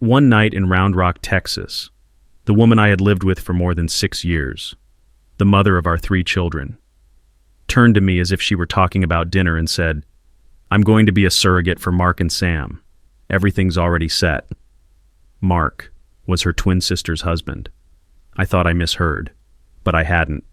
One night in Round Rock, Texas, the woman I had lived with for more than 6 years, the mother of our 3 children, turned to me as if she were talking about dinner and said, "I'm going to be a surrogate for Mark and Sam. Everything's already set." Mark was her twin sister's husband. I thought I misheard, but I hadn't.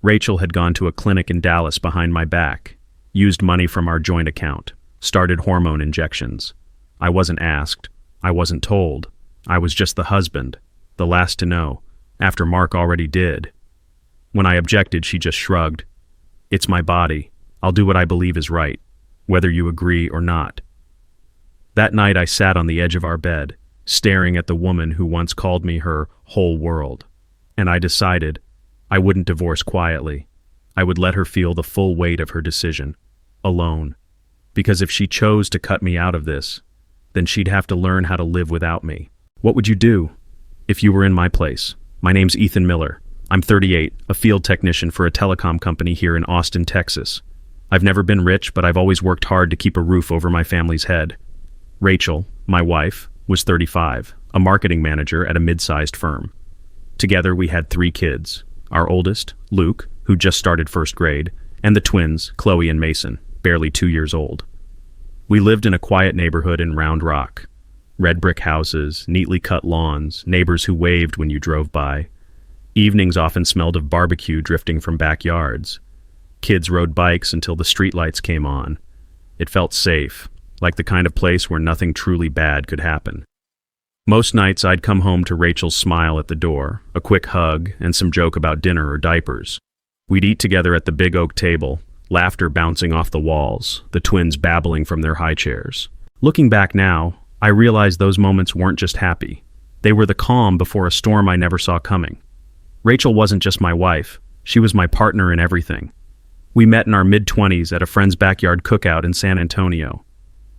Rachel had gone to a clinic in Dallas behind my back, used money from our joint account, started hormone injections. I wasn't asked. I wasn't told. I was just the husband, the last to know, after Mark already did. When I objected, she just shrugged. "It's my body. I'll do what I believe is right, whether you agree or not." That night I sat on the edge of our bed, staring at the woman who once called me her whole world. And I decided I wouldn't divorce quietly. I would let her feel the full weight of her decision, alone. Because if she chose to cut me out of this, then she'd have to learn how to live without me. What would you do if you were in my place? My name's Ethan Miller. I'm 38, a field technician for a telecom company here in Austin, Texas. I've never been rich, but I've always worked hard to keep a roof over my family's head. Rachel, my wife, was 35, a marketing manager at a mid-sized firm. Together we had 3 kids, our oldest, Luke, who just started first grade, and the twins, Chloe and Mason, barely 2 years old. We lived in a quiet neighborhood in Round Rock. Red brick houses, neatly cut lawns, neighbors who waved when you drove by. Evenings often smelled of barbecue drifting from backyards. Kids rode bikes until the streetlights came on. It felt safe, like the kind of place where nothing truly bad could happen. Most nights I'd come home to Rachel's smile at the door, a quick hug, and some joke about dinner or diapers. We'd eat together at the big oak table, laughter bouncing off the walls, the twins babbling from their high chairs. Looking back now, I realize those moments weren't just happy. They were the calm before a storm I never saw coming. Rachel wasn't just my wife. She was my partner in everything. We met in our mid-20s at a friend's backyard cookout in San Antonio.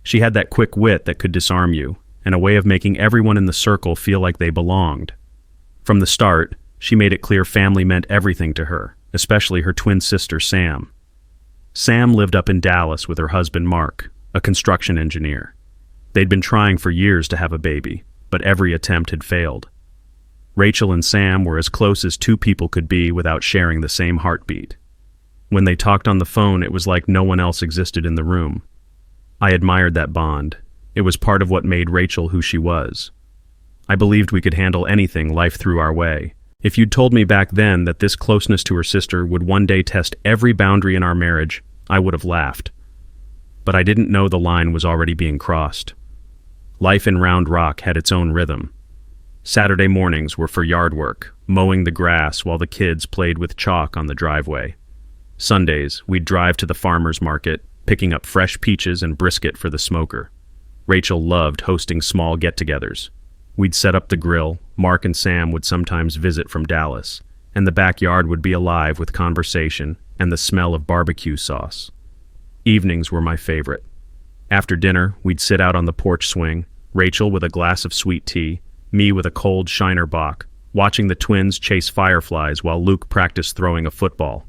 She had that quick wit that could disarm you, and a way of making everyone in the circle feel like they belonged. From the start, she made it clear family meant everything to her, especially her twin sister, Sam. Sam lived up in Dallas with her husband, Mark, a construction engineer. They'd been trying for years to have a baby, but every attempt had failed. Rachel and Sam were as close as 2 people could be without sharing the same heartbeat. When they talked on the phone, it was like no one else existed in the room. I admired that bond. It was part of what made Rachel who she was. I believed we could handle anything life threw our way. If you'd told me back then that this closeness to her sister would one day test every boundary in our marriage, I would have laughed. But I didn't know the line was already being crossed. Life in Round Rock had its own rhythm. Saturday mornings were for yard work, mowing the grass while the kids played with chalk on the driveway. Sundays, we'd drive to the farmer's market, picking up fresh peaches and brisket for the smoker. Rachel loved hosting small get-togethers. We'd set up the grill, Mark and Sam would sometimes visit from Dallas, and the backyard would be alive with conversation and the smell of barbecue sauce. Evenings were my favorite. After dinner, we'd sit out on the porch swing, Rachel with a glass of sweet tea, me with a cold Shiner Bock, watching the twins chase fireflies while Luke practiced throwing a football.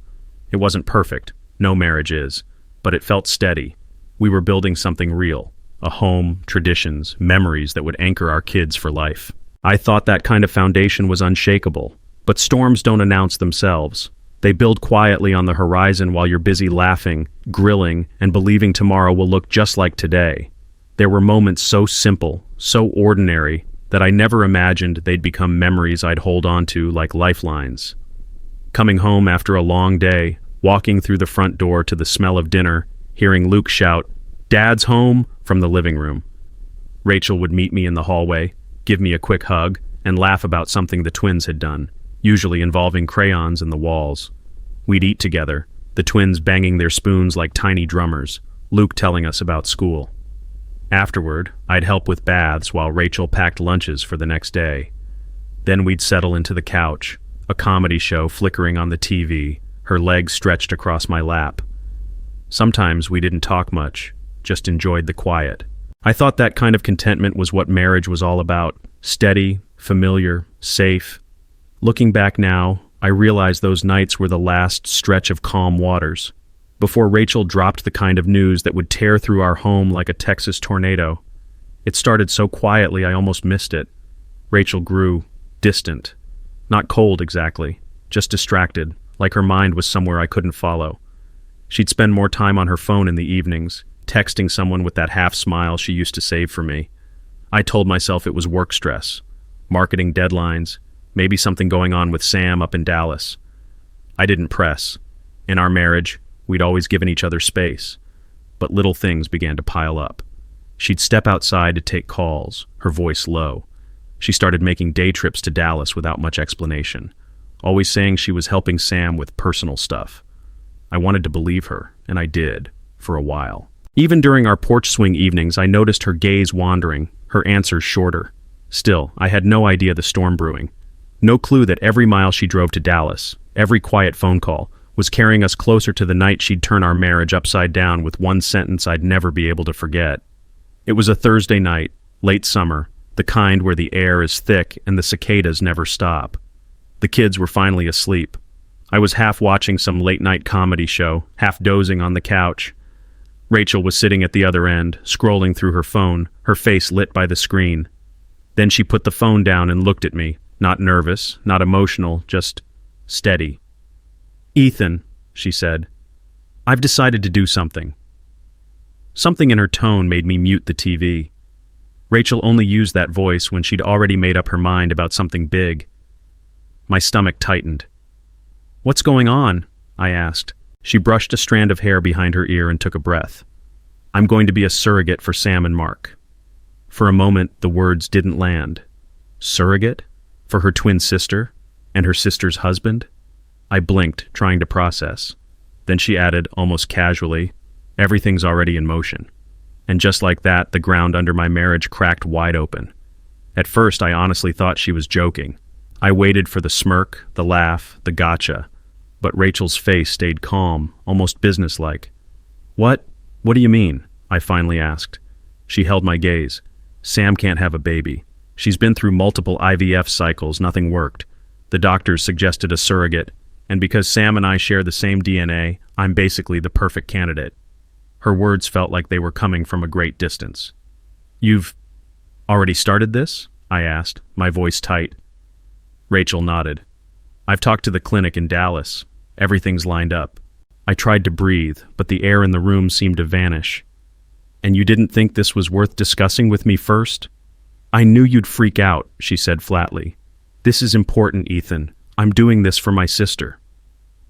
It wasn't perfect, no marriage is, but it felt steady. We were building something real, a home, traditions, memories that would anchor our kids for life. I thought that kind of foundation was unshakable, but storms don't announce themselves. They build quietly on the horizon while you're busy laughing, grilling, and believing tomorrow will look just like today. There were moments so simple, so ordinary, that I never imagined they'd become memories I'd hold on to like lifelines. Coming home after a long day, walking through the front door to the smell of dinner, hearing Luke shout, "Dad's home," from the living room. Rachel would meet me in the hallway, give me a quick hug, and laugh about something the twins had done, usually involving crayons in the walls. We'd eat together, the twins banging their spoons like tiny drummers, Luke telling us about school. Afterward, I'd help with baths while Rachel packed lunches for the next day. Then we'd settle into the couch, a comedy show flickering on the TV, her legs stretched across my lap. Sometimes we didn't talk much, just enjoyed the quiet. I thought that kind of contentment was what marriage was all about, steady, familiar, safe. Looking back now, I realize those nights were the last stretch of calm waters, before Rachel dropped the kind of news that would tear through our home like a Texas tornado. It started so quietly I almost missed it. Rachel grew distant. Not cold exactly, just distracted, like her mind was somewhere I couldn't follow. She'd spend more time on her phone in the evenings, texting someone with that half smile she used to save for me. I told myself it was work stress, marketing deadlines, maybe something going on with Sam up in Dallas. I didn't press. In our marriage, we'd always given each other space. But little things began to pile up. She'd step outside to take calls, her voice low. She started making day trips to Dallas without much explanation, always saying she was helping Sam with personal stuff. I wanted to believe her, and I did, for a while. Even during our porch swing evenings, I noticed her gaze wandering, her answers shorter. Still, I had no idea the storm brewing. No clue that every mile she drove to Dallas, every quiet phone call, was carrying us closer to the night she'd turn our marriage upside down with one sentence I'd never be able to forget. It was a Thursday night, late summer, the kind where the air is thick and the cicadas never stop. The kids were finally asleep. I was half watching some late-night comedy show, half dozing on the couch. Rachel was sitting at the other end, scrolling through her phone, her face lit by the screen. Then she put the phone down and looked at me, not nervous, not emotional, just steady. "Ethan," she said, "I've decided to do something." Something in her tone made me mute the TV. Rachel only used that voice when she'd already made up her mind about something big. My stomach tightened. "What's going on?" I asked. She brushed a strand of hair behind her ear and took a breath. "I'm going to be a surrogate for Sam and Mark." For a moment, the words didn't land. Surrogate? For her twin sister? And her sister's husband? I blinked, trying to process. Then she added, almost casually, "Everything's already in motion." And just like that, the ground under my marriage cracked wide open. At first, I honestly thought she was joking. I waited for the smirk, the laugh, the gotcha. But Rachel's face stayed calm, almost businesslike. What do you mean?" I finally asked. She held my gaze. "Sam can't have a baby. She's been through multiple IVF cycles, nothing worked. The doctors suggested a surrogate, and because Sam and I share the same DNA, I'm basically the perfect candidate." Her words felt like they were coming from a great distance. "You've already started this?" I asked, my voice tight. Rachel nodded. "I've talked to the clinic in Dallas. Everything's lined up." I tried to breathe, but the air in the room seemed to vanish. "And you didn't think this was worth discussing with me first?" "I knew you'd freak out," she said flatly. "This is important, Ethan. I'm doing this for my sister."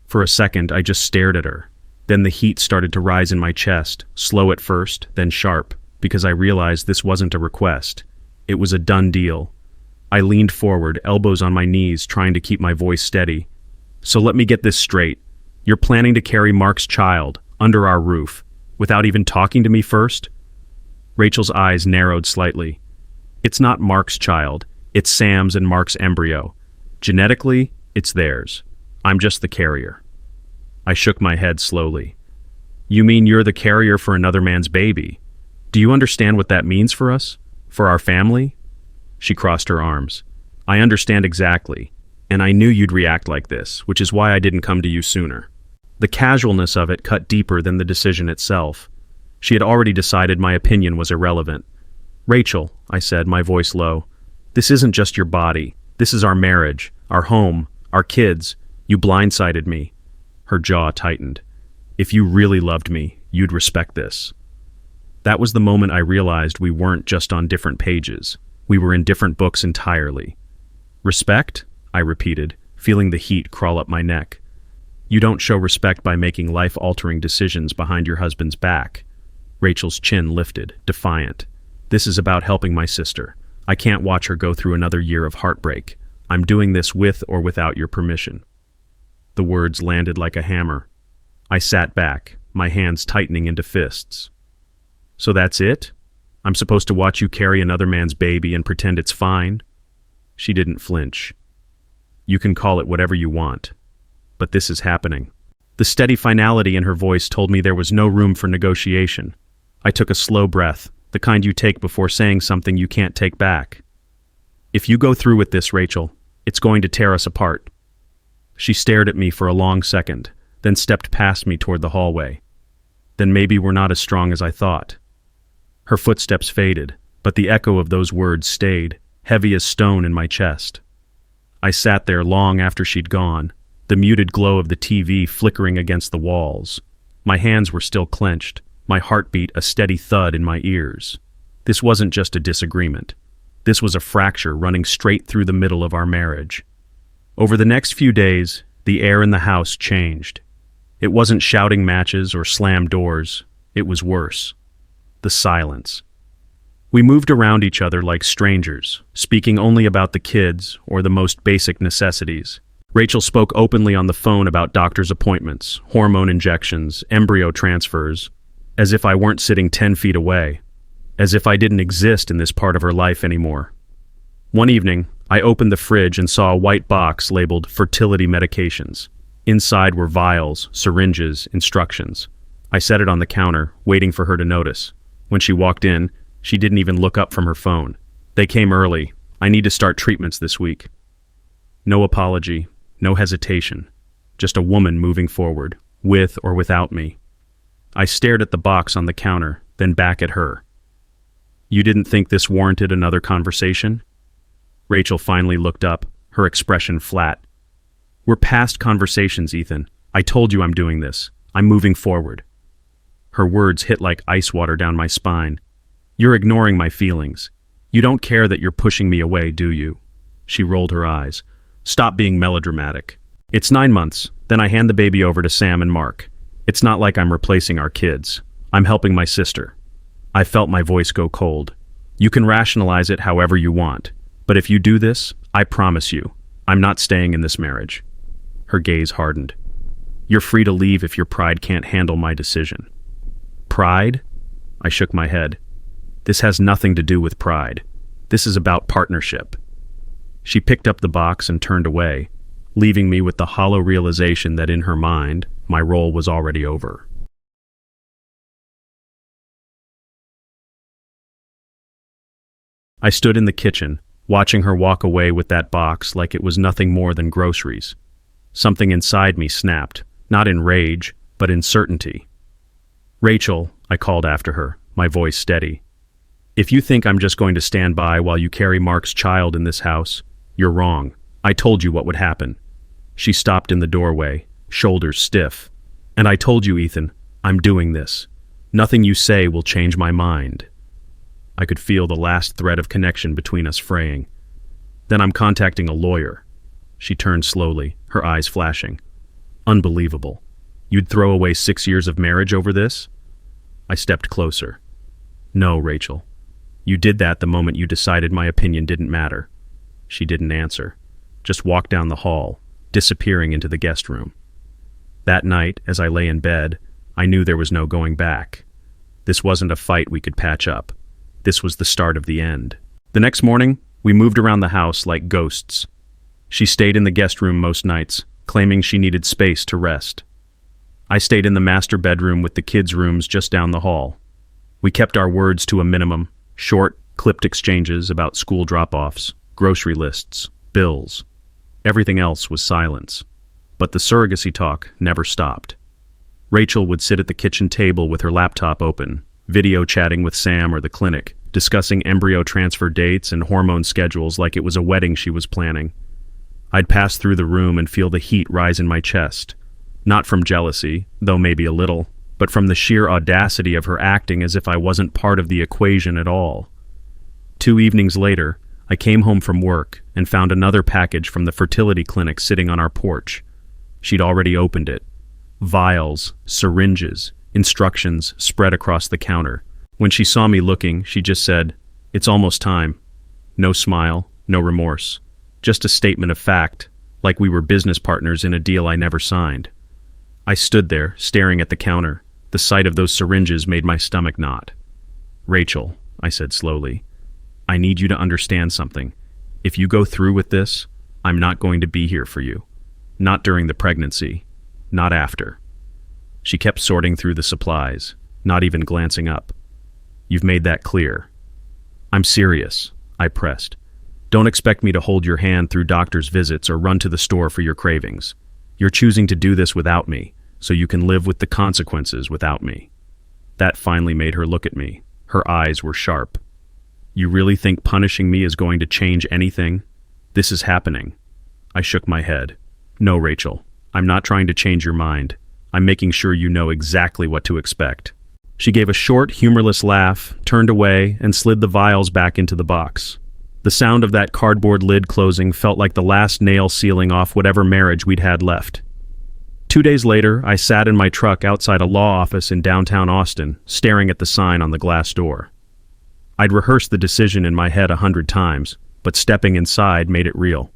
For a second, I just stared at her. Then the heat started to rise in my chest, slow at first, then sharp, because I realized this wasn't a request. It was a done deal. I leaned forward, elbows on my knees, trying to keep my voice steady. "So let me get this straight. You're planning to carry Mark's child, under our roof, without even talking to me first?" Rachel's eyes narrowed slightly. "It's not Mark's child. It's Sam's and Mark's embryo. Genetically, it's theirs. I'm just the carrier." I shook my head slowly. "You mean you're the carrier for another man's baby? Do you understand what that means for us? For our family?" She crossed her arms. "I understand exactly, and I knew you'd react like this, which is why I didn't come to you sooner." The casualness of it cut deeper than the decision itself. She had already decided my opinion was irrelevant. "Rachel," I said, my voice low, "this isn't just your body. This is our marriage, our home, our kids. You blindsided me." Her jaw tightened. "If you really loved me, you'd respect this." That was the moment I realized we weren't just on different pages. We were in different books entirely. "Respect?" I repeated, feeling the heat crawl up my neck. "You don't show respect by making life-altering decisions behind your husband's back." Rachel's chin lifted, defiant. "This is about helping my sister. I can't watch her go through another year of heartbreak. I'm doing this with or without your permission." The words landed like a hammer. I sat back, my hands tightening into fists. "So that's it? I'm supposed to watch you carry another man's baby and pretend it's fine?" She didn't flinch. "You can call it whatever you want. But this is happening." The steady finality in her voice told me there was no room for negotiation. I took a slow breath, the kind you take before saying something you can't take back. "If you go through with this, Rachel, it's going to tear us apart." She stared at me for a long second, then stepped past me toward the hallway. "Then maybe we're not as strong as I thought." Her footsteps faded. but the echo of those words stayed, heavy as stone in my chest. I sat there long after she'd gone, the muted glow of the TV flickering against the walls. My hands were still clenched, my heartbeat a steady thud in my ears. This wasn't just a disagreement. This was a fracture running straight through the middle of our marriage. Over the next few days, the air in the house changed. It wasn't shouting matches or slammed doors. It was worse. The silence. We moved around each other like strangers, speaking only about the kids or the most basic necessities. Rachel spoke openly on the phone about doctor's appointments, hormone injections, embryo transfers, as if I weren't sitting 10 feet away, as if I didn't exist in this part of her life anymore. One evening, I opened the fridge and saw a white box labeled fertility medications. Inside were vials, syringes, instructions. I set it on the counter, waiting for her to notice. When she walked in, she didn't even look up from her phone. They came early. I need to start treatments this week. No apology, no hesitation. Just a woman moving forward, with or without me. I stared at the box on the counter, then back at her. You didn't think this warranted another conversation? Rachel finally looked up, her expression flat. We're past conversations, Ethan. I told you I'm doing this. I'm moving forward. Her words hit like ice water down my spine. You're ignoring my feelings. You don't care that you're pushing me away, do you? She rolled her eyes. Stop being melodramatic. It's 9 months, then I hand the baby over to Sam and Mark. It's not like I'm replacing our kids. I'm helping my sister. I felt my voice go cold. You can rationalize it however you want, but if you do this, I promise you, I'm not staying in this marriage. Her gaze hardened. You're free to leave if your pride can't handle my decision. Pride? I shook my head. This has nothing to do with pride. This is about partnership. She picked up the box and turned away, leaving me with the hollow realization that in her mind, my role was already over. I stood in the kitchen, watching her walk away with that box like it was nothing more than groceries. Something inside me snapped, not in rage, but in certainty. Rachel, I called after her, my voice steady. If you think I'm just going to stand by while you carry Mark's child in this house, you're wrong. I told you what would happen. She stopped in the doorway, shoulders stiff. And I told you, Ethan, I'm doing this. Nothing you say will change my mind. I could feel the last thread of connection between us fraying. Then I'm contacting a lawyer. She turned slowly, her eyes flashing. Unbelievable. You'd throw away 6 years of marriage over this? I stepped closer. No, Rachel. You did that the moment you decided my opinion didn't matter. She didn't answer, just walked down the hall, disappearing into the guest room. That night, as I lay in bed, I knew there was no going back. This wasn't a fight we could patch up. This was the start of the end. The next morning, we moved around the house like ghosts. She stayed in the guest room most nights, claiming she needed space to rest. I stayed in the master bedroom with the kids' rooms just down the hall. We kept our words to a minimum, short, clipped exchanges about school drop-offs, grocery lists, bills. Everything else was silence. But the surrogacy talk never stopped. Rachel would sit at the kitchen table with her laptop open, video chatting with Sam or the clinic, discussing embryo transfer dates and hormone schedules like it was a wedding she was planning. I'd pass through the room and feel the heat rise in my chest. Not from jealousy, though maybe a little, but from the sheer audacity of her acting as if I wasn't part of the equation at all. 2 evenings later, I came home from work and found another package from the fertility clinic sitting on our porch. She'd already opened it. Vials, syringes, instructions spread across the counter. When she saw me looking, she just said, "It's almost time." No smile, no remorse. Just a statement of fact, like we were business partners in a deal I never signed. I stood there, staring at the counter. The sight of those syringes made my stomach knot. "Rachel," I said slowly, "I need you to understand something. If you go through with this, I'm not going to be here for you. Not during the pregnancy. Not after." She kept sorting through the supplies, not even glancing up. "You've made that clear." "I'm serious," I pressed. "Don't expect me to hold your hand through doctor's visits or run to the store for your cravings. You're choosing to do this without me, so you can live with the consequences without me." That finally made her look at me. Her eyes were sharp. You really think punishing me is going to change anything? This is happening. I shook my head. No, Rachel. I'm not trying to change your mind. I'm making sure you know exactly what to expect. She gave a short, humorless laugh, turned away, and slid the vials back into the box. The sound of that cardboard lid closing felt like the last nail sealing off whatever marriage we'd had left. 2 days later, I sat in my truck outside a law office in downtown Austin, staring at the sign on the glass door. I'd rehearsed the decision in my head 100 times, but stepping inside made it real.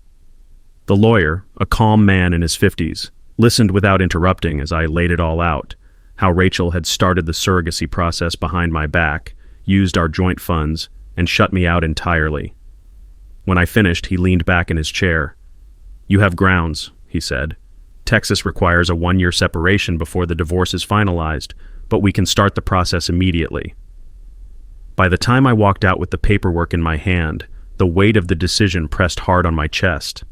The lawyer, a calm man in his 50s, listened without interrupting as I laid it all out, how Rachel had started the surrogacy process behind my back, used our joint funds, and shut me out entirely. When I finished, he leaned back in his chair. "You have grounds," he said. "Texas requires a 1-year separation before the divorce is finalized, but we can start the process immediately." By the time I walked out with the paperwork in my hand, the weight of the decision pressed hard on my chest.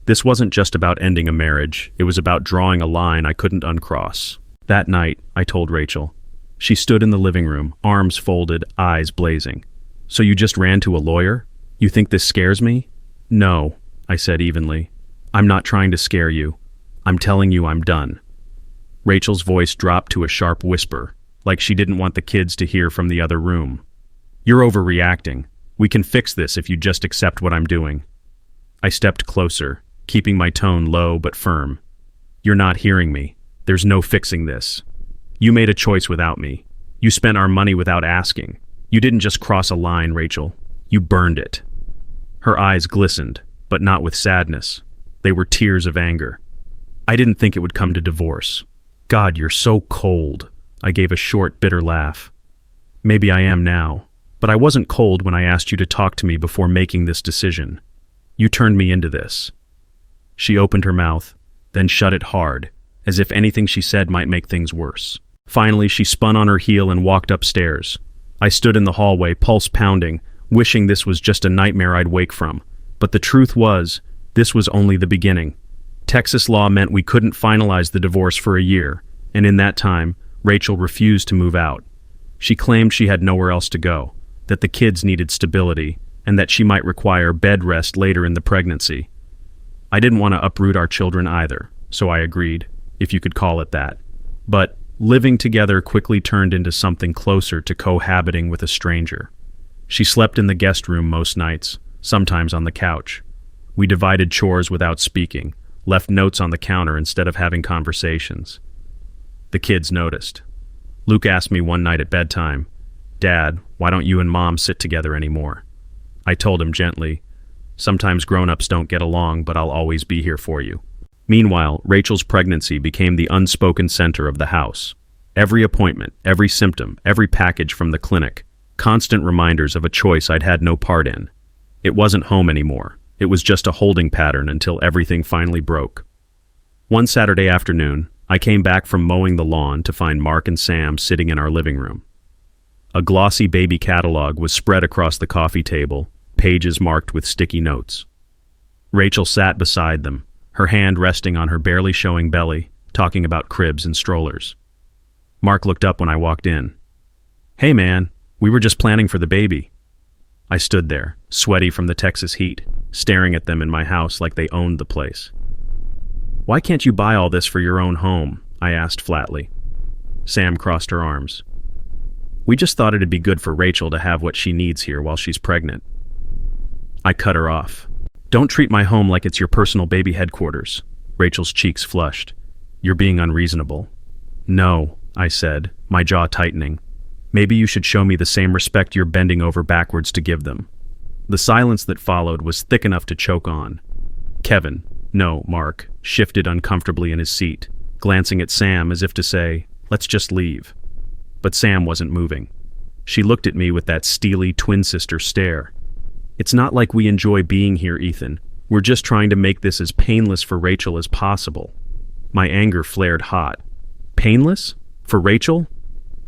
This wasn't just about ending a marriage, it was about drawing a line I couldn't uncross. That night, I told Rachel. She stood in the living room, arms folded, eyes blazing. "So you just ran to a lawyer? You think this scares me?" "No," I said evenly. "I'm not trying to scare you. I'm telling you I'm done." Rachel's voice dropped to a sharp whisper, like she didn't want the kids to hear from the other room. "You're overreacting. We can fix this if you just accept what I'm doing." I stepped closer, keeping my tone low but firm. "You're not hearing me. There's no fixing this. You made a choice without me. You spent our money without asking. You didn't just cross a line, Rachel. You burned it." Her eyes glistened, but not with sadness. They were tears of anger. "I didn't think it would come to divorce. God, you're so cold." I gave a short, bitter laugh. "Maybe I am now, but I wasn't cold when I asked you to talk to me before making this decision. You turned me into this." She opened her mouth, then shut it hard, as if anything she said might make things worse. Finally, she spun on her heel and walked upstairs. I stood in the hallway, pulse pounding, wishing this was just a nightmare I'd wake from. But the truth was, this was only the beginning. Texas law meant we couldn't finalize the divorce for a year, and in that time, Rachel refused to move out. She claimed she had nowhere else to go, that the kids needed stability, and that she might require bed rest later in the pregnancy. I didn't want to uproot our children either, so I agreed, if you could call it that. But living together quickly turned into something closer to cohabiting with a stranger. She slept in the guest room most nights, sometimes on the couch. We divided chores without speaking, left notes on the counter instead of having conversations. The kids noticed. Luke asked me one night at bedtime, "Dad, why don't you and Mom sit together anymore?" I told him gently, "Sometimes grown-ups don't get along, but I'll always be here for you." Meanwhile, Rachel's pregnancy became the unspoken center of the house. Every appointment, every symptom, every package from the clinic, constant reminders of a choice I'd had no part in. It wasn't home anymore. It was just a holding pattern until everything finally broke. One Saturday afternoon, I came back from mowing the lawn to find Mark and Sam sitting in our living room. A glossy baby catalog was spread across the coffee table, pages marked with sticky notes. Rachel sat beside them, her hand resting on her barely showing belly, talking about cribs and strollers. Mark looked up when I walked in. "Hey man, we were just planning for the baby." I stood there, sweaty from the Texas heat, staring at them in my house like they owned the place. "Why can't you buy all this for your own home?" I asked flatly. Sam crossed her arms. "We just thought it'd be good for Rachel to have what she needs here while she's pregnant." I cut her off. "Don't treat my home like it's your personal baby headquarters." Rachel's cheeks flushed. "You're being unreasonable." "No," I said, my jaw tightening. "Maybe you should show me the same respect you're bending over backwards to give them." The silence that followed was thick enough to choke on. Kevin, no, Mark, shifted uncomfortably in his seat, glancing at Sam as if to say, "Let's just leave." But Sam wasn't moving. She looked at me with that steely twin-sister stare. "It's not like we enjoy being here, Ethan. We're just trying to make this as painless for Rachel as possible." My anger flared hot. Painless? For Rachel?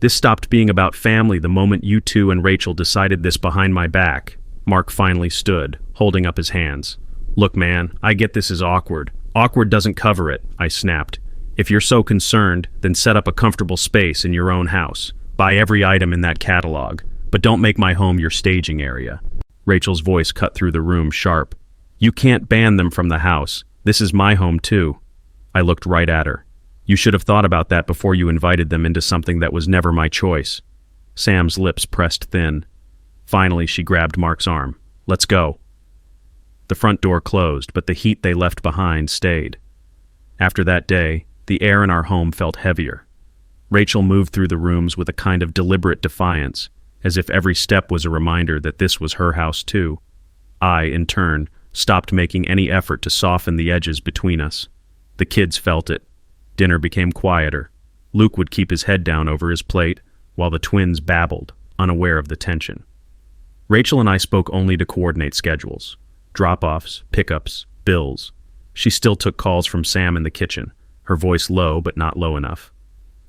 This stopped being about family the moment you two and Rachel decided this behind my back. Mark finally stood, holding up his hands. "Look, man, I get this is awkward. Awkward doesn't cover it," I snapped. "If you're so concerned, then set up a comfortable space in your own house. Buy every item in that catalog. But don't make my home your staging area. Rachel's voice cut through the room sharp. You can't ban them from the house. This is my home too. I looked right at her. You should have thought about that before you invited them into something that was never my choice. Sam's lips pressed thin. Finally, she grabbed Mark's arm. Let's go. The front door closed, but the heat they left behind stayed. After that day, the air in our home felt heavier. Rachel moved through the rooms with a kind of deliberate defiance, as if every step was a reminder that this was her house too. I, in turn, stopped making any effort to soften the edges between us. The kids felt it. Dinner became quieter. Luke would keep his head down over his plate, while the twins babbled, unaware of the tension. Rachel and I spoke only to coordinate schedules. Drop-offs, pickups, bills. She still took calls from Sam in the kitchen, her voice low but not low enough.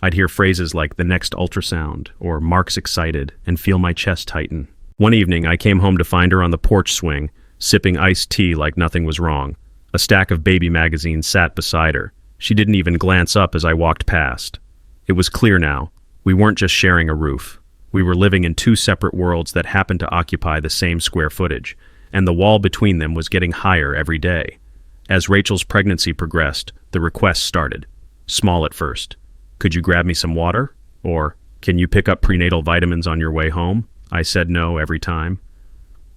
I'd hear phrases like the next ultrasound or Mark's excited and feel my chest tighten. One evening, I came home to find her on the porch swing, sipping iced tea like nothing was wrong. A stack of baby magazines sat beside her. She didn't even glance up as I walked past. It was clear now. We weren't just sharing a roof. We were living in two separate worlds that happened to occupy the same square footage, and the wall between them was getting higher every day. As Rachel's pregnancy progressed, the requests started. Small at first. Could you grab me some water? Or, can you pick up prenatal vitamins on your way home? I said no every time.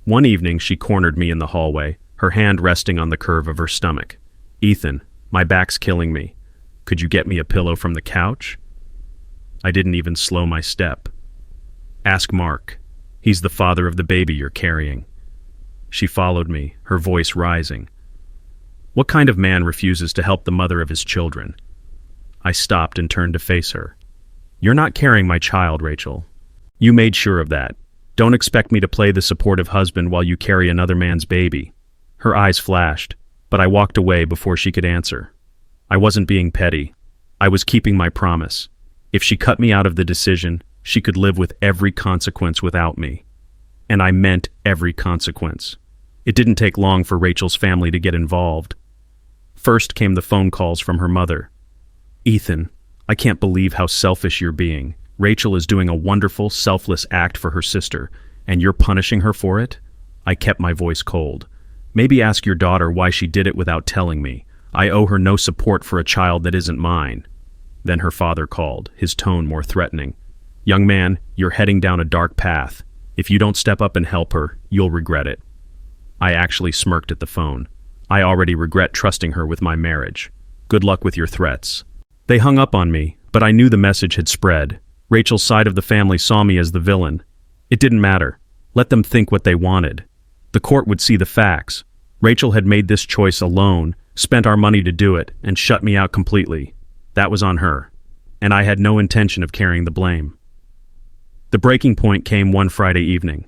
One evening, she cornered me in the hallway, her hand resting on the curve of her stomach. Ethan, my back's killing me. Could you get me a pillow from the couch? I didn't even slow my step. Ask Mark. He's the father of the baby you're carrying. She followed me, her voice rising. What kind of man refuses to help the mother of his children? I stopped and turned to face her. You're not carrying my child, Rachel. You made sure of that. Don't expect me to play the supportive husband while you carry another man's baby. Her eyes flashed, but I walked away before she could answer. I wasn't being petty. I was keeping my promise. If she cut me out of the decision, she could live with every consequence without me. And I meant every consequence. It didn't take long for Rachel's family to get involved. First came the phone calls from her mother. Ethan, I can't believe how selfish you're being. Rachel is doing a wonderful, selfless act for her sister, and you're punishing her for it? I kept my voice cold. Maybe ask your daughter why she did it without telling me. I owe her no support for a child that isn't mine. Then her father called, his tone more threatening. Young man, you're heading down a dark path. If you don't step up and help her, you'll regret it. I actually smirked at the phone. I already regret trusting her with my marriage. Good luck with your threats. They hung up on me, but I knew the message had spread. Rachel's side of the family saw me as the villain. It didn't matter. Let them think what they wanted. The court would see the facts. Rachel had made this choice alone, spent our money to do it, and shut me out completely. That was on her. And I had no intention of carrying the blame. The breaking point came one Friday evening.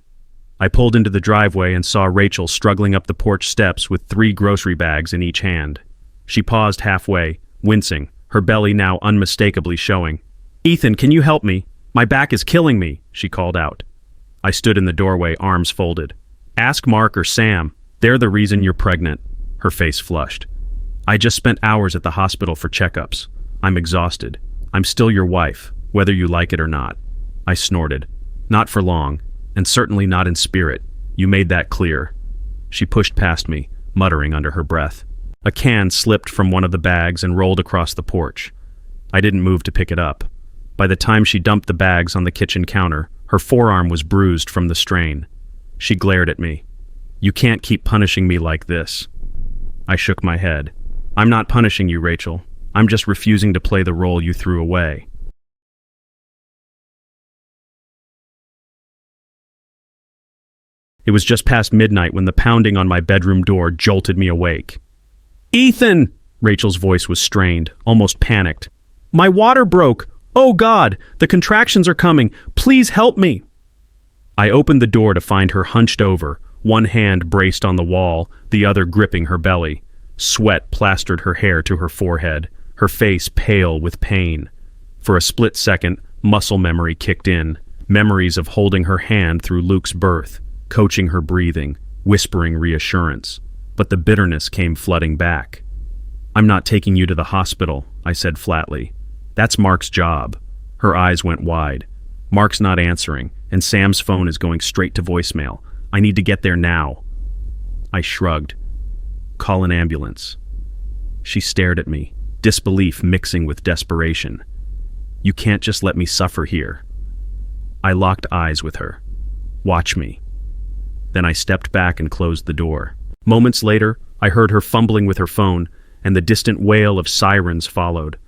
I pulled into the driveway and saw Rachel struggling up the porch steps with 3 grocery bags in each hand. She paused halfway, wincing, her belly now unmistakably showing. Ethan, can you help me? My back is killing me, she called out. I stood in the doorway, arms folded. Ask Mark or Sam. They're the reason you're pregnant. Her face flushed. I just spent hours at the hospital for checkups. I'm exhausted. I'm still your wife, whether you like it or not. I snorted. Not for long, and certainly not in spirit. You made that clear. She pushed past me, muttering under her breath. A can slipped from one of the bags and rolled across the porch. I didn't move to pick it up. By the time she dumped the bags on the kitchen counter, her forearm was bruised from the strain. She glared at me. You can't keep punishing me like this. I shook my head. I'm not punishing you, Rachel. I'm just refusing to play the role you threw away. It was just past midnight when the pounding on my bedroom door jolted me awake. Ethan! Rachel's voice was strained, almost panicked. My water broke! Oh God! The contractions are coming! Please help me! I opened the door to find her hunched over, one hand braced on the wall, the other gripping her belly. Sweat plastered her hair to her forehead, her face pale with pain. For a split second, muscle memory kicked in, memories of holding her hand through Luke's birth, coaching her breathing, whispering reassurance. But the bitterness came flooding back. I'm not taking you to the hospital, I said flatly. That's Mark's job. Her eyes went wide. Mark's not answering, and Sam's phone is going straight to voicemail. I need to get there now. I shrugged. Call an ambulance. She stared at me, disbelief mixing with desperation. You can't just let me suffer here. I locked eyes with her. Watch me. Then I stepped back and closed the door. Moments later, I heard her fumbling with her phone, and the distant wail of sirens followed.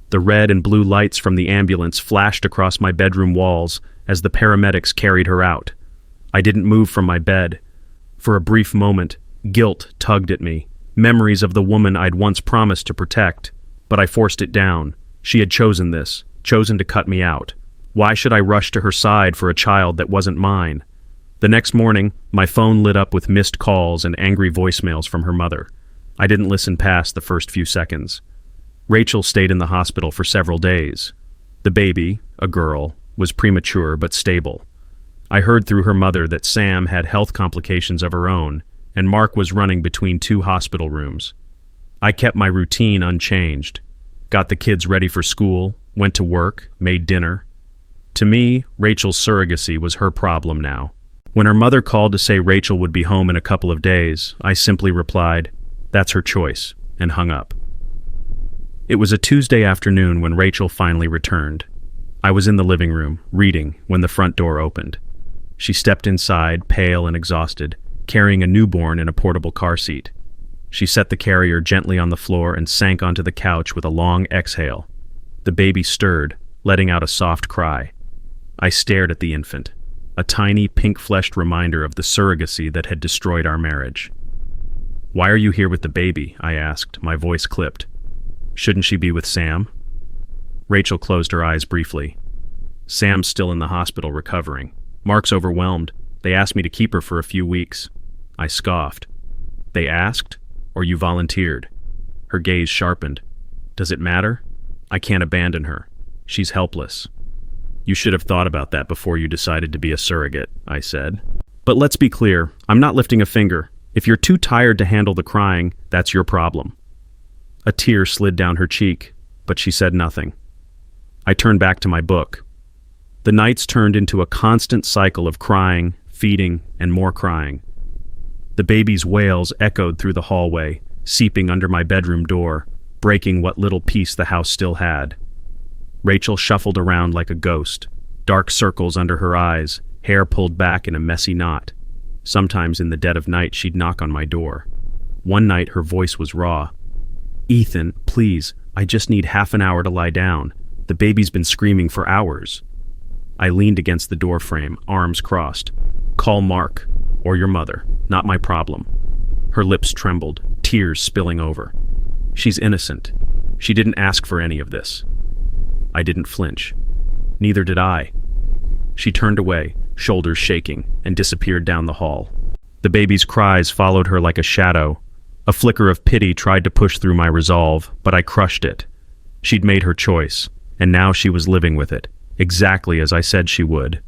The red and blue lights from the ambulance flashed across my bedroom walls as the paramedics carried her out. I didn't move from my bed. For a brief moment, guilt tugged at me, memories of the woman I'd once promised to protect. But I forced it down. She had chosen this, chosen to cut me out. Why should I rush to her side for a child that wasn't mine? The next morning, my phone lit up with missed calls and angry voicemails from her mother. I didn't listen past the first few seconds. Rachel stayed in the hospital for several days. The baby, a girl, was premature but stable. I heard through her mother that Sam had health complications of her own, and Mark was running between 2 hospital rooms. I kept my routine unchanged. Got the kids ready for school, went to work, made dinner. To me, Rachel's surrogacy was her problem now. When her mother called to say Rachel would be home in a couple of days, I simply replied, "That's her choice," and hung up. It was a Tuesday afternoon when Rachel finally returned. I was in the living room, reading, when the front door opened. She stepped inside, pale and exhausted, carrying a newborn in a portable car seat. She set the carrier gently on the floor and sank onto the couch with a long exhale. The baby stirred, letting out a soft cry. I stared at the infant, a tiny pink-fleshed reminder of the surrogacy that had destroyed our marriage. "Why are you here with the baby?" I asked, my voice clipped. "Shouldn't she be with Sam?" Rachel closed her eyes briefly. "Sam's still in the hospital recovering. Mark's overwhelmed. They asked me to keep her for a few weeks." I scoffed. "They asked? Or you volunteered?" Her gaze sharpened. "Does it matter? I can't abandon her. She's helpless." "You should have thought about that before you decided to be a surrogate," I said. "But let's be clear, I'm not lifting a finger. If you're too tired to handle the crying, that's your problem." A tear slid down her cheek, but she said nothing. I turned back to my book. The nights turned into a constant cycle of crying, feeding, and more crying. The baby's wails echoed through the hallway, seeping under my bedroom door, breaking what little peace the house still had. Rachel shuffled around like a ghost, dark circles under her eyes, hair pulled back in a messy knot. Sometimes in the dead of night she'd knock on my door. One night her voice was raw. "Ethan, please, I just need half an hour to lie down. The baby's been screaming for hours." I leaned against the doorframe, arms crossed. "Call Mark, or your mother, not my problem." Her lips trembled, tears spilling over. "She's innocent. She didn't ask for any of this." I didn't flinch. Neither did I. She turned away, shoulders shaking, and disappeared down the hall. The baby's cries followed her like a shadow. A flicker of pity tried to push through my resolve, but I crushed it. She'd made her choice, and now she was living with it, exactly as I said she would.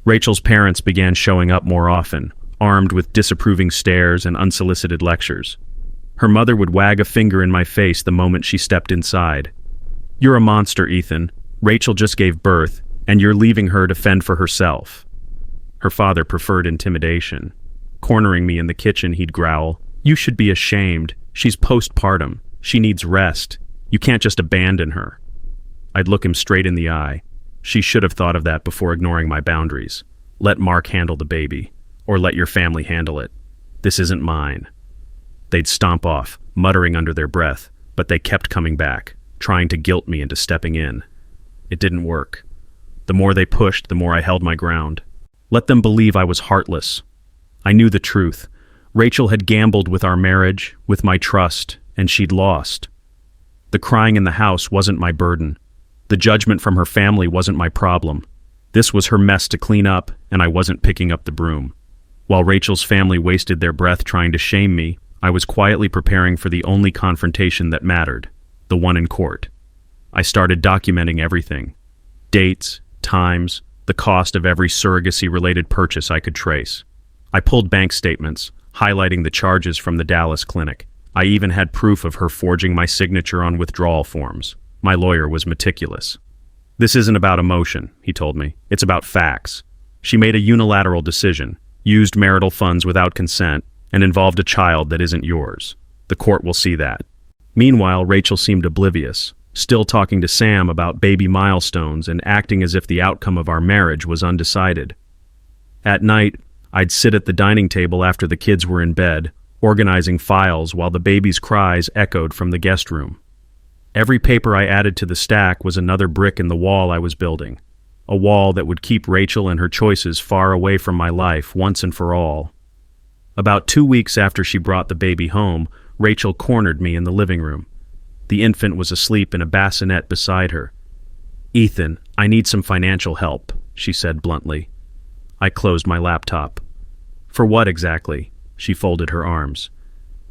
Rachel's parents began showing up more often, armed with disapproving stares and unsolicited lectures. Her mother would wag a finger in my face the moment she stepped inside. "You're a monster, Ethan. Rachel just gave birth, and you're leaving her to fend for herself." Her father preferred intimidation. Cornering me in the kitchen, he'd growl, "You should be ashamed. She's postpartum. She needs rest. You can't just abandon her." I'd look him straight in the eye. She should have thought of that before ignoring my boundaries. Let Mark handle the baby, or let your family handle it. This isn't mine. They'd stomp off, muttering under their breath, but they kept coming back, trying to guilt me into stepping in. It didn't work. The more they pushed, the more I held my ground. Let them believe I was heartless. I knew the truth. Rachel had gambled with our marriage, with my trust, and she'd lost. The crying in the house wasn't my burden. The judgment from her family wasn't my problem. This was her mess to clean up, and I wasn't picking up the broom. While Rachel's family wasted their breath trying to shame me, I was quietly preparing for the only confrontation that mattered, the one in court. I started documenting everything. Dates, times, the cost of every surrogacy-related purchase I could trace. I pulled bank statements, highlighting the charges from the Dallas clinic. I even had proof of her forging my signature on withdrawal forms. My lawyer was meticulous. "This isn't about emotion," he told me. "It's about facts. She made a unilateral decision, used marital funds without consent, and involved a child that isn't yours. The court will see that. Meanwhile, Rachel seemed oblivious, still talking to Sam about baby milestones and acting as if the outcome of our marriage was undecided. At night, I'd sit at the dining table after the kids were in bed, organizing files while the baby's cries echoed from the guest room. Every paper I added to the stack was another brick in the wall I was building, a wall that would keep Rachel and her choices far away from my life once and for all. About 2 weeks after she brought the baby home, Rachel cornered me in the living room. The infant was asleep in a bassinet beside her. "Ethan, I need some financial help," she said bluntly. I closed my laptop. "For what exactly?" She folded her arms.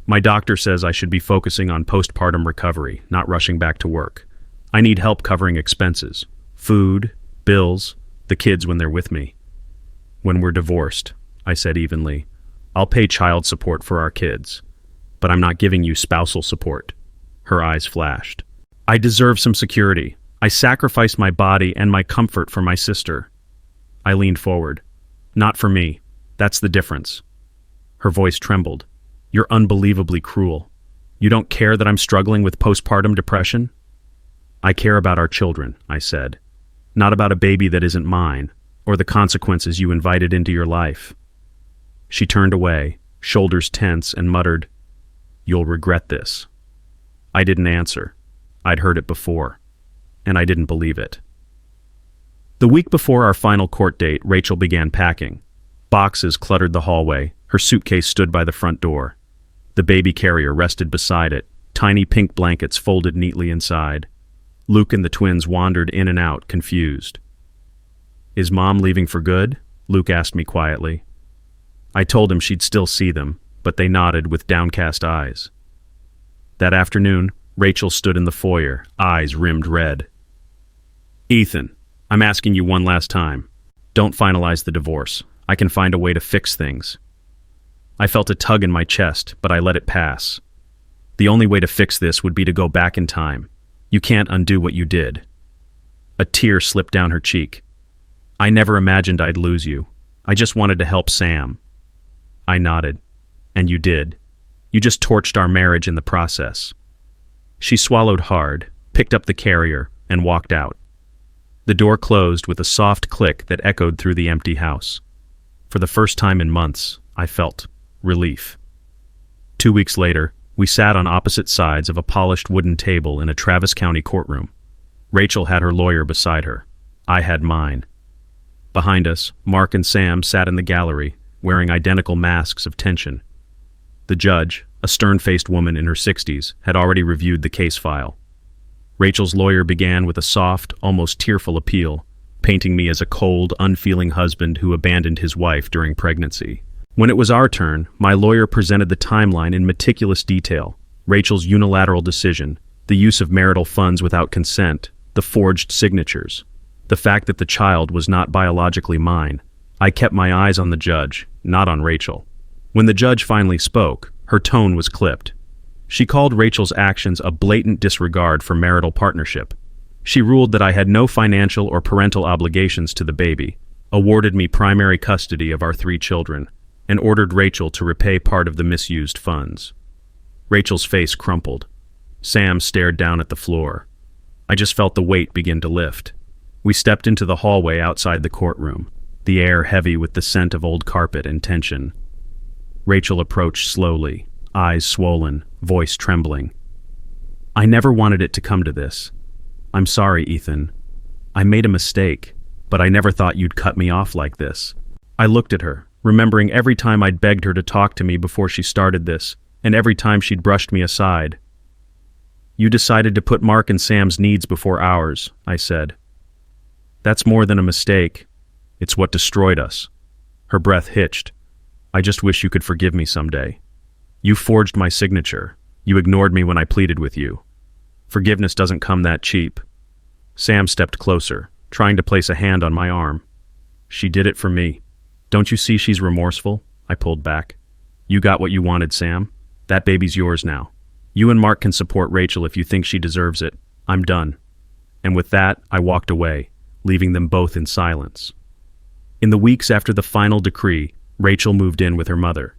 "My doctor says I should be focusing on postpartum recovery, not rushing back to work. I need help covering expenses. Food, bills, the kids when they're with me." "When we're divorced," I said evenly. "I'll pay child support for our kids. But I'm not giving you spousal support." Her eyes flashed. "I deserve some security. I sacrificed my body and my comfort for my sister." I leaned forward. "Not for me. That's the difference." Her voice trembled. "You're unbelievably cruel. You don't care that I'm struggling with postpartum depression?" "I care about our children," I said. "Not about a baby that isn't mine, or the consequences you invited into your life." She turned away, shoulders tense, and muttered, "You'll regret this." I didn't answer. I'd heard it before, and I didn't believe it. The week before our final court date, Rachel began packing. Boxes cluttered the hallway. Her suitcase stood by the front door. The baby carrier rested beside it, tiny pink blankets folded neatly inside. Luke and the twins wandered in and out, confused. "Is Mom leaving for good?" Luke asked me quietly. I told him she'd still see them, but they nodded with downcast eyes. That afternoon, Rachel stood in the foyer, eyes rimmed red. "Ethan, I'm asking you one last time. Don't finalize the divorce. I can find a way to fix things." I felt a tug in my chest, but I let it pass. The only way to fix this would be to go back in time. You can't undo what you did. A tear slipped down her cheek. "I never imagined I'd lose you. I just wanted to help Sam." I nodded. "And you did. You just torched our marriage in the process." She swallowed hard, picked up the carrier, and walked out. The door closed with a soft click that echoed through the empty house. For the first time in months, I felt relief. 2 weeks later, we sat on opposite sides of a polished wooden table in a Travis County courtroom. Rachel had her lawyer beside her. I had mine. Behind us, Mark and Sam sat in the gallery, wearing identical masks of tension. The judge, a stern-faced woman in her 60s, had already reviewed the case file. Rachel's lawyer began with a soft, almost tearful appeal, painting me as a cold, unfeeling husband who abandoned his wife during pregnancy. When it was our turn, my lawyer presented the timeline in meticulous detail: Rachel's unilateral decision, the use of marital funds without consent, the forged signatures, the fact that the child was not biologically mine. I kept my eyes on the judge, not on Rachel. When the judge finally spoke, her tone was clipped. She called Rachel's actions a blatant disregard for marital partnership. She ruled that I had no financial or parental obligations to the baby, awarded me primary custody of our 3 children, and ordered Rachel to repay part of the misused funds. Rachel's face crumpled. Sam stared down at the floor. I just felt the weight begin to lift. We stepped into the hallway outside the courtroom, the air heavy with the scent of old carpet and tension. Rachel approached slowly, eyes swollen, voice trembling. "I never wanted it to come to this. I'm sorry, Ethan. I made a mistake, but I never thought you'd cut me off like this." I looked at her, remembering every time I'd begged her to talk to me before she started this, and every time she'd brushed me aside. "You decided to put Mark and Sam's needs before ours," I said. "That's more than a mistake. It's what destroyed us." Her breath hitched. "I just wish you could forgive me someday. You forged my signature. You ignored me when I pleaded with you. Forgiveness doesn't come that cheap." Sam stepped closer, trying to place a hand on my arm. "She did it for me. Don't you see she's remorseful?" I pulled back. "You got what you wanted, Sam. That baby's yours now. You and Mark can support Rachel if you think she deserves it. I'm done." And with that, I walked away, leaving them both in silence. In the weeks after the final decree, Rachel moved in with her mother.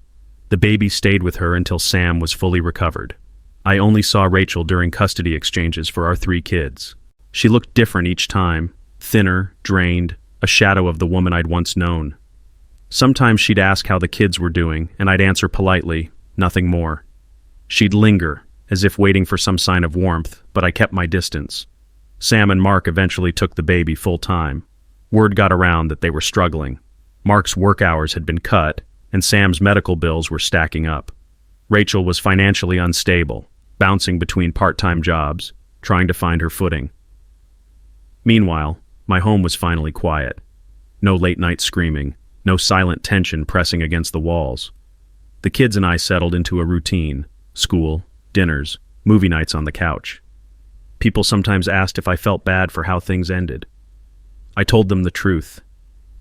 The baby stayed with her until Sam was fully recovered. I only saw Rachel during custody exchanges for our 3 kids. She looked different each time, thinner, drained, a shadow of the woman I'd once known. Sometimes she'd ask how the kids were doing, and I'd answer politely, nothing more. She'd linger, as if waiting for some sign of warmth, but I kept my distance. Sam and Mark eventually took the baby full-time. Word got around that they were struggling. Mark's work hours had been cut, and Sam's medical bills were stacking up. Rachel was financially unstable, bouncing between part-time jobs, trying to find her footing. Meanwhile, my home was finally quiet. No late-night screaming, no silent tension pressing against the walls. The kids and I settled into a routine: school, dinners, movie nights on the couch. People sometimes asked if I felt bad for how things ended. I told them the truth.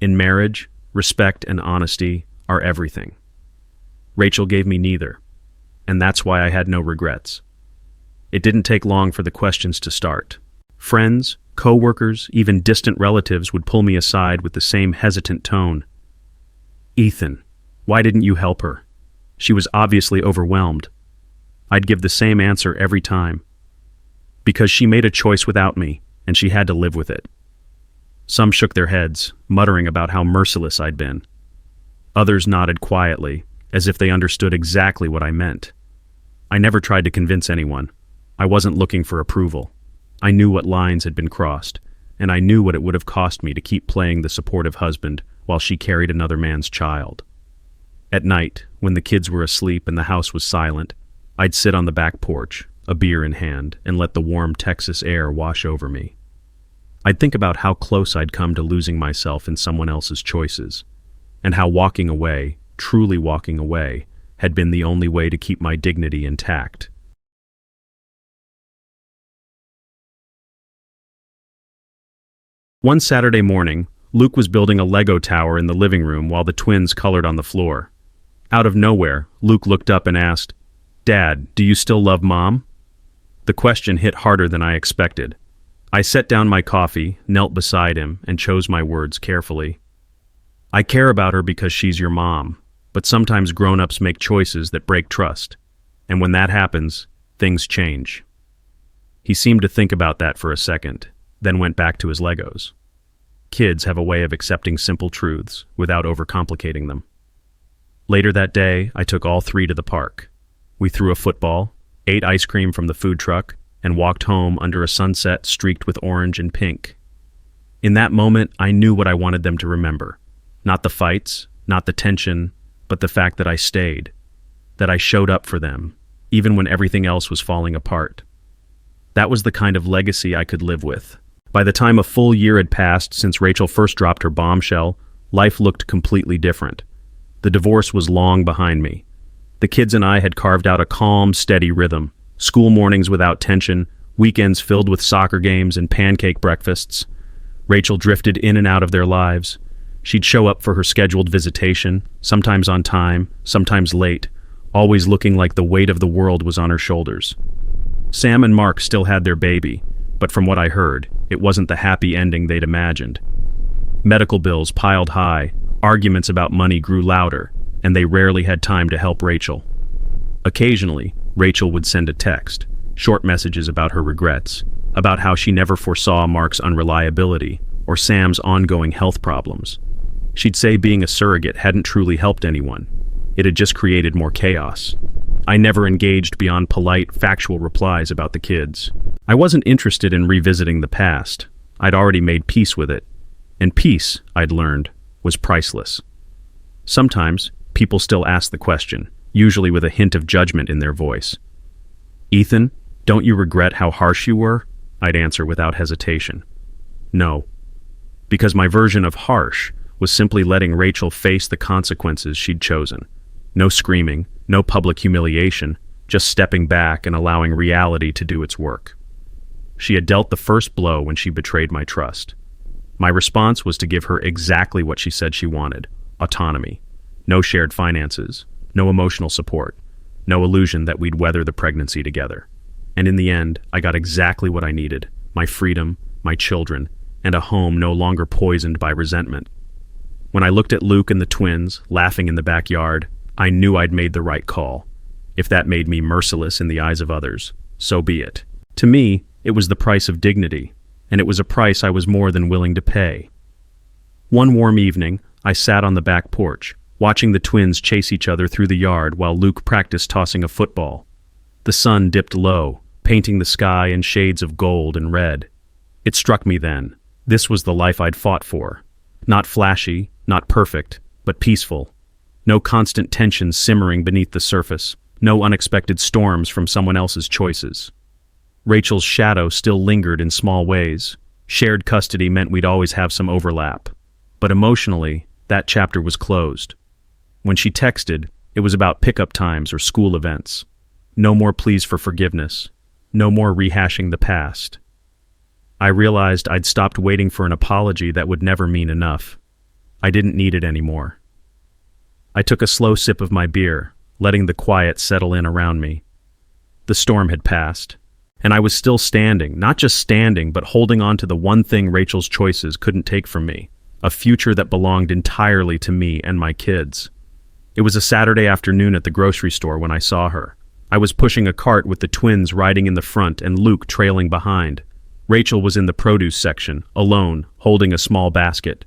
In marriage, respect and honesty are everything. Rachel gave me neither, and that's why I had no regrets. It didn't take long for the questions to start. Friends, co-workers, even distant relatives would pull me aside with the same hesitant tone. "Ethan, why didn't you help her? She was obviously overwhelmed." I'd give the same answer every time. Because she made a choice without me, and she had to live with it. Some shook their heads, muttering about how merciless I'd been. Others nodded quietly, as if they understood exactly what I meant. I never tried to convince anyone. I wasn't looking for approval. I knew what lines had been crossed, and I knew what it would have cost me to keep playing the supportive husband while she carried another man's child. At night, when the kids were asleep and the house was silent, I'd sit on the back porch, a beer in hand, and let the warm Texas air wash over me. I'd think about how close I'd come to losing myself in someone else's choices, and how walking away, truly walking away, had been the only way to keep my dignity intact. One Saturday morning, Luke was building a Lego tower in the living room while the twins colored on the floor. Out of nowhere, Luke looked up and asked, "Dad, do you still love Mom?" The question hit harder than I expected. I set down my coffee, knelt beside him, and chose my words carefully. "I care about her because she's your mom, but sometimes grown-ups make choices that break trust, and when that happens, things change." He seemed to think about that for a second, then went back to his Legos. Kids have a way of accepting simple truths without overcomplicating them. Later that day, I took all 3 to the park. We threw a football, ate ice cream from the food truck, and walked home under a sunset streaked with orange and pink. In that moment, I knew what I wanted them to remember. Not the fights, not the tension, but the fact that I stayed, that I showed up for them, even when everything else was falling apart. That was the kind of legacy I could live with. By the time a full year had passed since Rachel first dropped her bombshell, life looked completely different. The divorce was long behind me. The kids and I had carved out a calm, steady rhythm. School mornings without tension, weekends filled with soccer games and pancake breakfasts. Rachel drifted in and out of their lives. She'd show up for her scheduled visitation, sometimes on time, sometimes late, always looking like the weight of the world was on her shoulders. Sam and Mark still had their baby, but from what I heard, it wasn't the happy ending they'd imagined. Medical bills piled high, arguments about money grew louder, and they rarely had time to help Rachel. Occasionally, Rachel would send a text, short messages about her regrets, about how she never foresaw Mark's unreliability or Sam's ongoing health problems. She'd say being a surrogate hadn't truly helped anyone. It had just created more chaos. I never engaged beyond polite, factual replies about the kids. I wasn't interested in revisiting the past. I'd already made peace with it. And peace, I'd learned, was priceless. Sometimes, people still ask the question, usually with a hint of judgment in their voice. "Ethan, don't you regret how harsh you were?" I'd answer without hesitation. No. Because my version of harsh was simply letting Rachel face the consequences she'd chosen. No screaming, no public humiliation, just stepping back and allowing reality to do its work. She had dealt the first blow when she betrayed my trust. My response was to give her exactly what she said she wanted: autonomy. No shared finances, no emotional support, no illusion that we'd weather the pregnancy together. And in the end, I got exactly what I needed: my freedom, my children, and a home no longer poisoned by resentment. When I looked at Luke and the twins, laughing in the backyard, I knew I'd made the right call. If that made me merciless in the eyes of others, so be it. To me, it was the price of dignity, and it was a price I was more than willing to pay. One warm evening, I sat on the back porch, watching the twins chase each other through the yard while Luke practiced tossing a football. The sun dipped low, painting the sky in shades of gold and red. It struck me then. This was the life I'd fought for. Not flashy, not perfect, but peaceful. No constant tension simmering beneath the surface. No unexpected storms from someone else's choices. Rachel's shadow still lingered in small ways. Shared custody meant we'd always have some overlap. But emotionally, that chapter was closed. When she texted, it was about pickup times or school events. No more pleas for forgiveness. No more rehashing the past. I realized I'd stopped waiting for an apology that would never mean enough. I didn't need it anymore. I took a slow sip of my beer, letting the quiet settle in around me. The storm had passed, and I was still standing, not just standing, but holding on to the one thing Rachel's choices couldn't take from me, a future that belonged entirely to me and my kids. It was a Saturday afternoon at the grocery store when I saw her. I was pushing a cart with the twins riding in the front and Luke trailing behind. Rachel was in the produce section, alone, holding a small basket.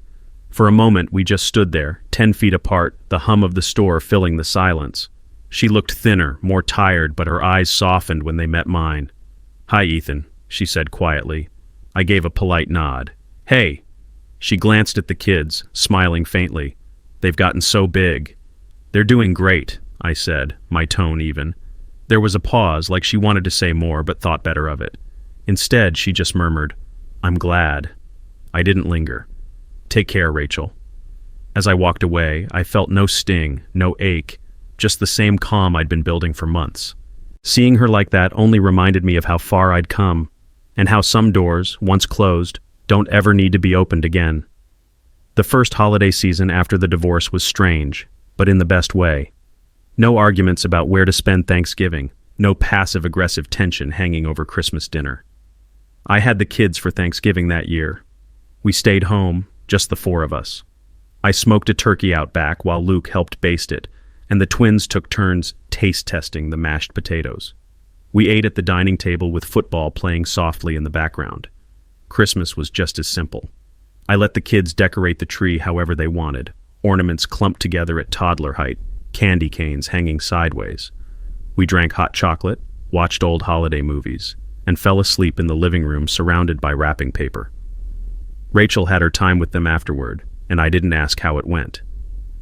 For a moment, we just stood there, 10 feet apart, the hum of the store filling the silence. She looked thinner, more tired, but her eyes softened when they met mine. "Hi, Ethan," she said quietly. I gave a polite nod. "Hey." She glanced at the kids, smiling faintly. "They've gotten so big." "They're doing great," I said, my tone even. There was a pause, like she wanted to say more, but thought better of it. Instead, she just murmured, "I'm glad." I didn't linger. "Take care, Rachel." As I walked away, I felt no sting, no ache, just the same calm I'd been building for months. Seeing her like that only reminded me of how far I'd come, and how some doors, once closed, don't ever need to be opened again. The first holiday season after the divorce was strange, but in the best way. No arguments about where to spend Thanksgiving, no passive-aggressive tension hanging over Christmas dinner. I had the kids for Thanksgiving that year. We stayed home, just the four of us. I smoked a turkey out back while Luke helped baste it, and the twins took turns taste-testing the mashed potatoes. We ate at the dining table with football playing softly in the background. Christmas was just as simple. I let the kids decorate the tree however they wanted, ornaments clumped together at toddler height, candy canes hanging sideways. We drank hot chocolate, watched old holiday movies, and fell asleep in the living room surrounded by wrapping paper. Rachel had her time with them afterward, and I didn't ask how it went.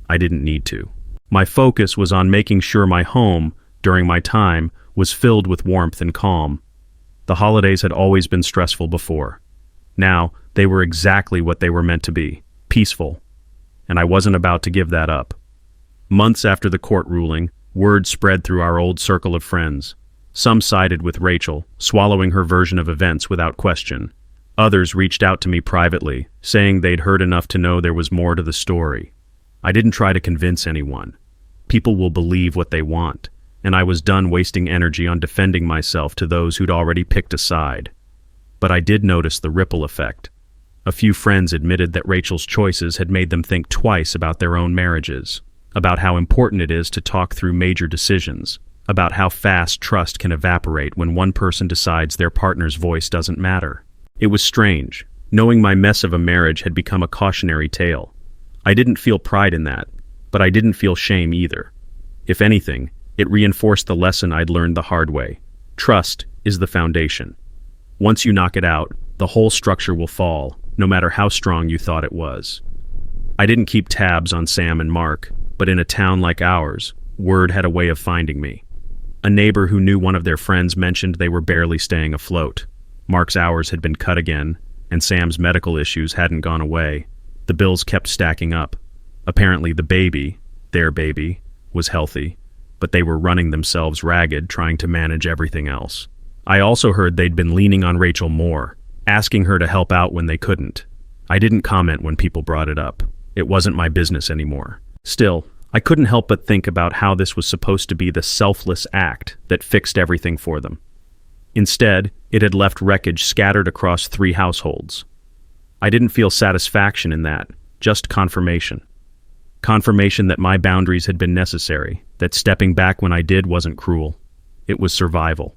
I didn't need to. My focus was on making sure my home, during my time, was filled with warmth and calm. The holidays had always been stressful before. Now, they were exactly what they were meant to be, peaceful, and I wasn't about to give that up. Months after the court ruling, word spread through our old circle of friends. Some sided with Rachel, swallowing her version of events without question. Others reached out to me privately, saying they'd heard enough to know there was more to the story. I didn't try to convince anyone. People will believe what they want, and I was done wasting energy on defending myself to those who'd already picked a side. But I did notice the ripple effect. A few friends admitted that Rachel's choices had made them think twice about their own marriages, about how important it is to talk through major decisions, about how fast trust can evaporate when one person decides their partner's voice doesn't matter. It was strange, knowing my mess of a marriage had become a cautionary tale. I didn't feel pride in that, but I didn't feel shame either. If anything, it reinforced the lesson I'd learned the hard way. Trust is the foundation. Once you knock it out, the whole structure will fall, no matter how strong you thought it was. I didn't keep tabs on Sam and Mark, but in a town like ours, word had a way of finding me. A neighbor who knew one of their friends mentioned they were barely staying afloat. Mark's hours had been cut again, and Sam's medical issues hadn't gone away. The bills kept stacking up. Apparently the baby, their baby, was healthy, but they were running themselves ragged trying to manage everything else. I also heard they'd been leaning on Rachel more, asking her to help out when they couldn't. I didn't comment when people brought it up. It wasn't my business anymore. Still, I couldn't help but think about how this was supposed to be the selfless act that fixed everything for them. Instead, it had left wreckage scattered across 3 households. I didn't feel satisfaction in that, just confirmation. Confirmation that my boundaries had been necessary, that stepping back when I did wasn't cruel. It was survival.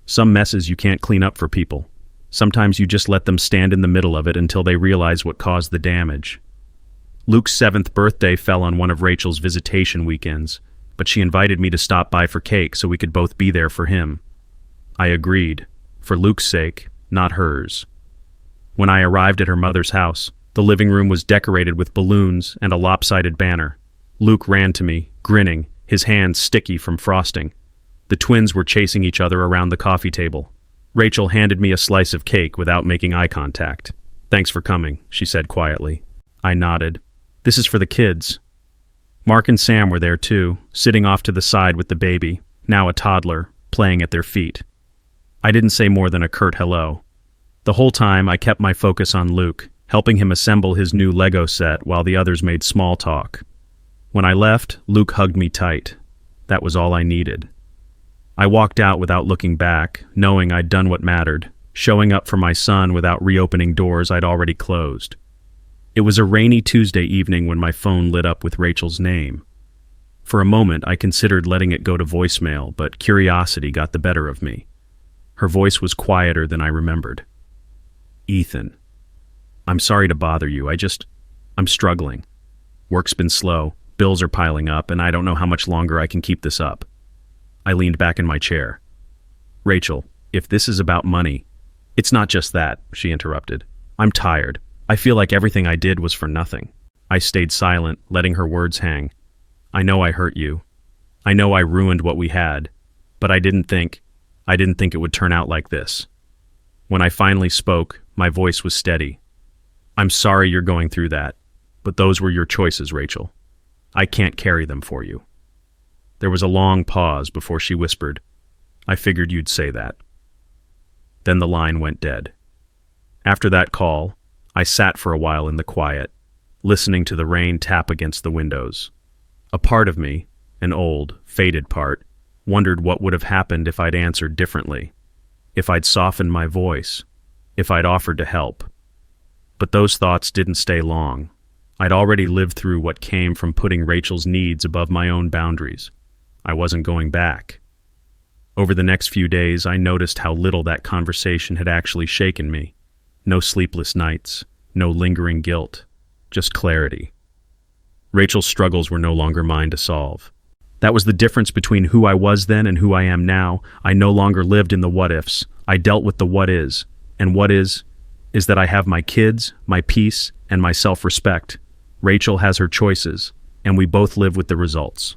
Some messes you can't clean up for people. Sometimes you just let them stand in the middle of it until they realize what caused the damage. Luke's 7th birthday fell on one of Rachel's visitation weekends, but she invited me to stop by for cake so we could both be there for him. I agreed, for Luke's sake, not hers. When I arrived at her mother's house, the living room was decorated with balloons and a lopsided banner. Luke ran to me, grinning, his hands sticky from frosting. The twins were chasing each other around the coffee table. Rachel handed me a slice of cake without making eye contact. "Thanks for coming," she said quietly. I nodded. "This is for the kids." Mark and Sam were there too, sitting off to the side with the baby, now a toddler, playing at their feet. I didn't say more than a curt hello. The whole time I kept my focus on Luke, helping him assemble his new Lego set while the others made small talk. When I left, Luke hugged me tight. That was all I needed. I walked out without looking back, knowing I'd done what mattered, showing up for my son without reopening doors I'd already closed. It was a rainy Tuesday evening when my phone lit up with Rachel's name. For a moment, I considered letting it go to voicemail, but curiosity got the better of me. Her voice was quieter than I remembered. "Ethan, I'm sorry to bother you. I'm struggling. Work's been slow, bills are piling up, and I don't know how much longer I can keep this up." I leaned back in my chair. "Rachel, if this is about money..." "It's not just that," she interrupted. "I'm tired. I feel like everything I did was for nothing." I stayed silent, letting her words hang. "I know I hurt you. I know I ruined what we had, but I didn't think it would turn out like this." When I finally spoke, my voice was steady. "I'm sorry you're going through that, but those were your choices, Rachel. I can't carry them for you." There was a long pause before she whispered, "I figured you'd say that." Then the line went dead. After that call, I sat for a while in the quiet, listening to the rain tap against the windows. A part of me, an old, faded part, wondered what would have happened if I'd answered differently, if I'd softened my voice, if I'd offered to help. But those thoughts didn't stay long. I'd already lived through what came from putting Rachel's needs above my own boundaries. I wasn't going back. Over the next few days, I noticed how little that conversation had actually shaken me. No sleepless nights, no lingering guilt, just clarity. Rachel's struggles were no longer mine to solve. That was the difference between who I was then and who I am now. I no longer lived in the what-ifs. I dealt with the what is. And what is that I have my kids, my peace, and my self-respect. Rachel has her choices, and we both live with the results.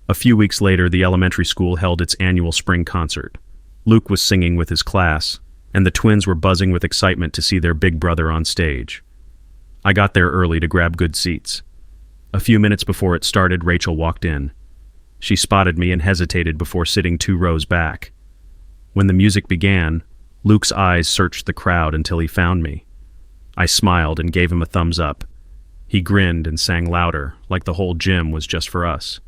A few weeks later, the elementary school held its annual spring concert. Luke was singing with his class, and the twins were buzzing with excitement to see their big brother on stage. I got there early to grab good seats. A few minutes before it started, Rachel walked in. She spotted me and hesitated before sitting 2 rows back. When the music began, Luke's eyes searched the crowd until he found me. I smiled and gave him a thumbs up. He grinned and sang louder, like the whole gym was just for us.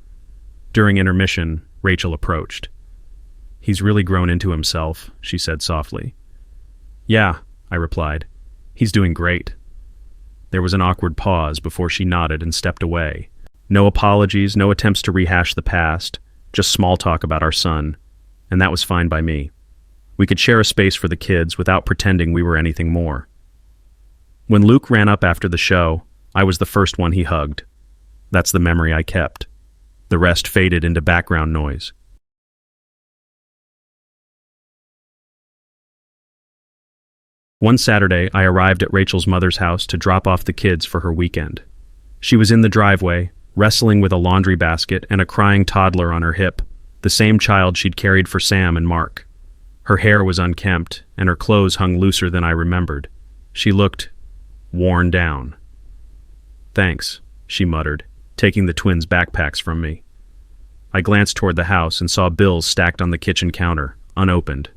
During intermission, Rachel approached. "He's really grown into himself," she said softly. "Yeah," I replied. "He's doing great." There was an awkward pause before she nodded and stepped away. No apologies, no attempts to rehash the past, just small talk about our son, and that was fine by me. We could share a space for the kids without pretending we were anything more. When Luke ran up after the show, I was the first one he hugged. That's the memory I kept. The rest faded into background noise. One Saturday, I arrived at Rachel's mother's house to drop off the kids for her weekend. She was in the driveway, wrestling with a laundry basket and a crying toddler on her hip, the same child she'd carried for Sam and Mark. Her hair was unkempt, and her clothes hung looser than I remembered. She looked worn down. "Thanks," she muttered, taking the twins' backpacks from me. I glanced toward the house and saw bills stacked on the kitchen counter, unopened.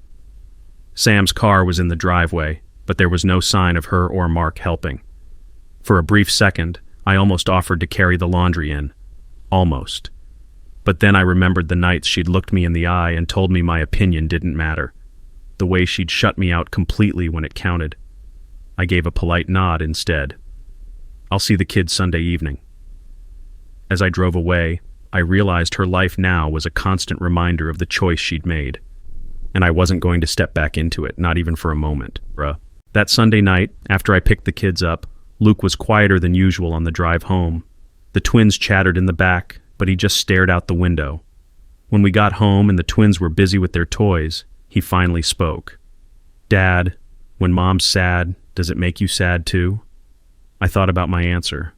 Sam's car was in the driveway, but there was no sign of her or Mark helping. For a brief second, I almost offered to carry the laundry in. Almost. But then I remembered the nights she'd looked me in the eye and told me my opinion didn't matter. The way she'd shut me out completely when it counted. I gave a polite nod instead. "I'll see the kids Sunday evening." As I drove away, I realized her life now was a constant reminder of the choice she'd made. And I wasn't going to step back into it, not even for a moment, bruh. That Sunday night, after I picked the kids up, Luke was quieter than usual on the drive home. The twins chattered in the back, but he just stared out the window. When we got home and the twins were busy with their toys, he finally spoke. "Dad, when Mom's sad, does it make you sad too?" I thought about my answer.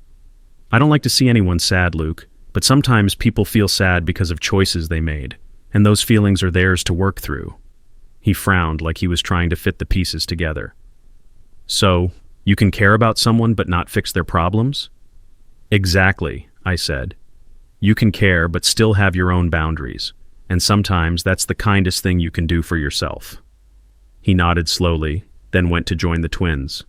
I don't like to see anyone sad, Luke, but sometimes people feel sad because of choices they made, and those feelings are theirs to work through. He frowned like he was trying to fit the pieces together. "So, you can care about someone but not fix their problems?" "Exactly," I said. "You can care but still have your own boundaries, and sometimes that's the kindest thing you can do for yourself." He nodded slowly, then went to join the twins.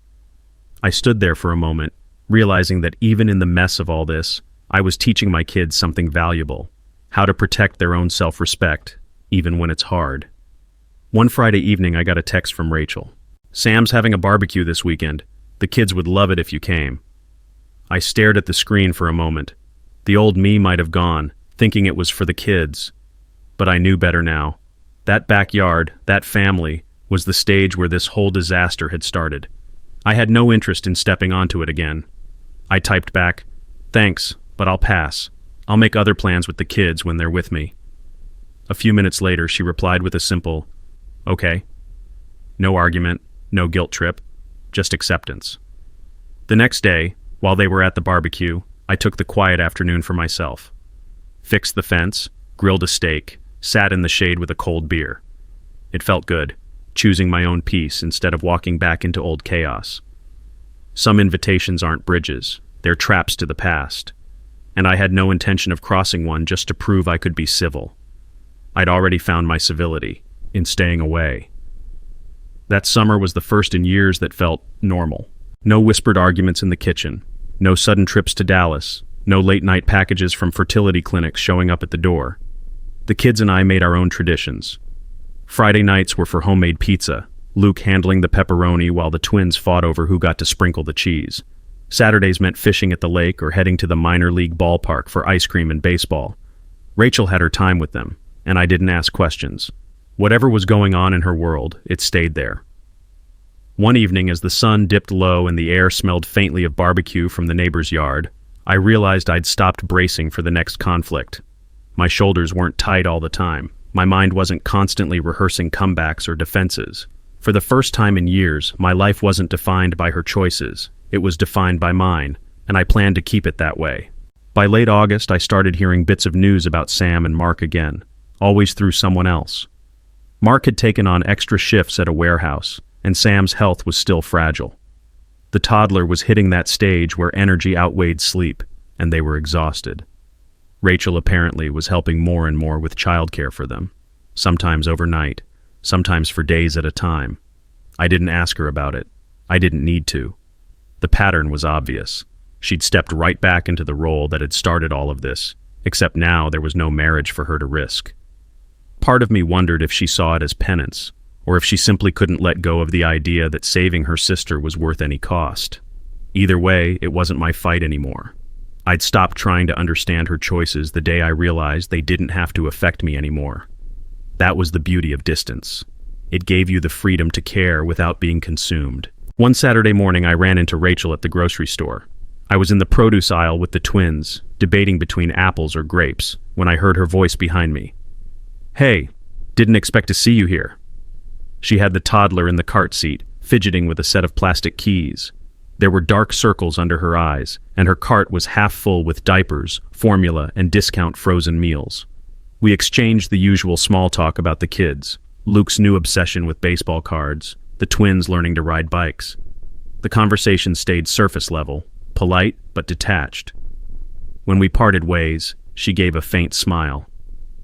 I stood there for a moment, realizing that even in the mess of all this, I was teaching my kids something valuable, how to protect their own self-respect, even when it's hard. One Friday evening, I got a text from Rachel. "Sam's having a barbecue this weekend. The kids would love it if you came." I stared at the screen for a moment. The old me might have gone, thinking it was for the kids. But I knew better now. That backyard, that family, was the stage where this whole disaster had started. I had no interest in stepping onto it again. I typed back, "Thanks, but I'll pass. I'll make other plans with the kids when they're with me." A few minutes later, she replied with a simple, "Okay." No argument, no guilt trip, just acceptance. The next day, while they were at the barbecue, I took the quiet afternoon for myself. Fixed the fence, grilled a steak, sat in the shade with a cold beer. It felt good, choosing my own peace instead of walking back into old chaos. Some invitations aren't bridges, they're traps to the past. And I had no intention of crossing one just to prove I could be civil. I'd already found my civility in staying away. That summer was the first in years that felt normal. No whispered arguments in the kitchen, no sudden trips to Dallas, no late-night packages from fertility clinics showing up at the door. The kids and I made our own traditions. Friday nights were for homemade pizza, Luke handling the pepperoni while the twins fought over who got to sprinkle the cheese. Saturdays meant fishing at the lake or heading to the minor league ballpark for ice cream and baseball. Rachel had her time with them, and I didn't ask questions. Whatever was going on in her world, it stayed there. One evening, as the sun dipped low and the air smelled faintly of barbecue from the neighbor's yard, I realized I'd stopped bracing for the next conflict. My shoulders weren't tight all the time. My mind wasn't constantly rehearsing comebacks or defenses. For the first time in years, my life wasn't defined by her choices. It was defined by mine, and I planned to keep it that way. By late August, I started hearing bits of news about Sam and Mark again, always through someone else. Mark had taken on extra shifts at a warehouse, and Sam's health was still fragile. The toddler was hitting that stage where energy outweighed sleep, and they were exhausted. Rachel apparently was helping more and more with childcare for them, sometimes overnight, sometimes for days at a time. I didn't ask her about it. I didn't need to. The pattern was obvious. She'd stepped right back into the role that had started all of this, except now there was no marriage for her to risk. Part of me wondered if she saw it as penance, or if she simply couldn't let go of the idea that saving her sister was worth any cost. Either way, it wasn't my fight anymore. I'd stopped trying to understand her choices the day I realized they didn't have to affect me anymore. That was the beauty of distance. It gave you the freedom to care without being consumed. One Saturday morning, I ran into Rachel at the grocery store. I was in the produce aisle with the twins, debating between apples or grapes, when I heard her voice behind me. "Hey, didn't expect to see you here." She had the toddler in the cart seat, fidgeting with a set of plastic keys. There were dark circles under her eyes, and her cart was half full with diapers, formula, and discount frozen meals. We exchanged the usual small talk about the kids, Luke's new obsession with baseball cards, the twins learning to ride bikes. The conversation stayed surface level, polite but detached. When we parted ways, she gave a faint smile.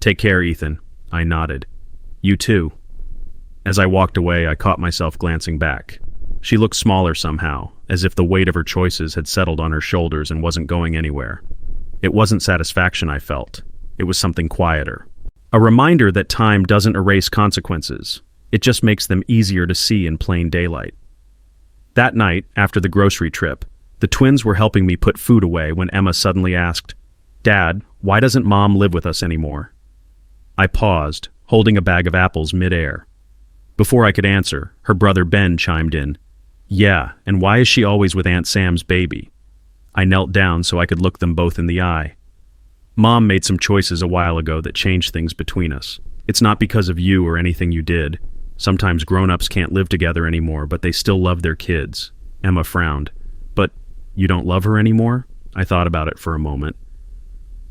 "Take care, Ethan," I nodded. "You too." As I walked away, I caught myself glancing back. She looked smaller somehow, as if the weight of her choices had settled on her shoulders and wasn't going anywhere. It wasn't satisfaction I felt. It was something quieter. A reminder that time doesn't erase consequences. It just makes them easier to see in plain daylight. That night, after the grocery trip, the twins were helping me put food away when Emma suddenly asked, "Dad, why doesn't Mom live with us anymore?" I paused, holding a bag of apples mid-air. Before I could answer, her brother Ben chimed in. "Yeah, and why is she always with Aunt Sam's baby?" I knelt down so I could look them both in the eye. "Mom made some choices a while ago that changed things between us. It's not because of you or anything you did. Sometimes grown-ups can't live together anymore, but they still love their kids." Emma frowned. "But you don't love her anymore?" I thought about it for a moment.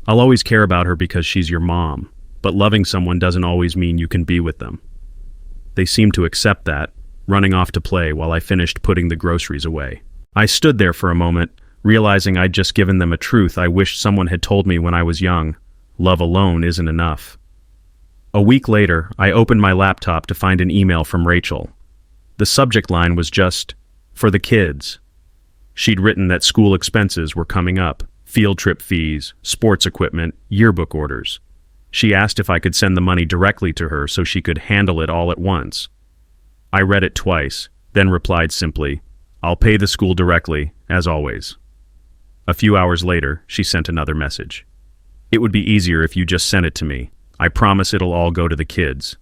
"I'll always care about her because she's your mom, but loving someone doesn't always mean you can be with them." They seemed to accept that, running off to play while I finished putting the groceries away. I stood there for a moment, realizing I'd just given them a truth I wished someone had told me when I was young. Love alone isn't enough. A week later, I opened my laptop to find an email from Rachel. The subject line was just, "For the kids." She'd written that school expenses were coming up, field trip fees, sports equipment, yearbook orders. She asked if I could send the money directly to her so she could handle it all at once. I read it twice, then replied simply, "I'll pay the school directly, as always." A few hours later, she sent another message. "It would be easier if you just sent it to me. I promise it'll all go to the kids."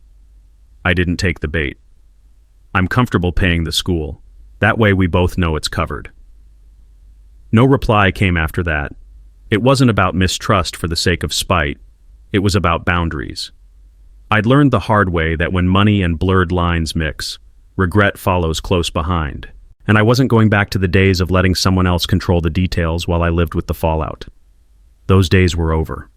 I didn't take the bait. "I'm comfortable paying the school. That way we both know it's covered." No reply came after that. It wasn't about mistrust for the sake of spite. It was about boundaries. I'd learned the hard way that when money and blurred lines mix, regret follows close behind, and I wasn't going back to the days of letting someone else control the details while I lived with the fallout. Those days were over.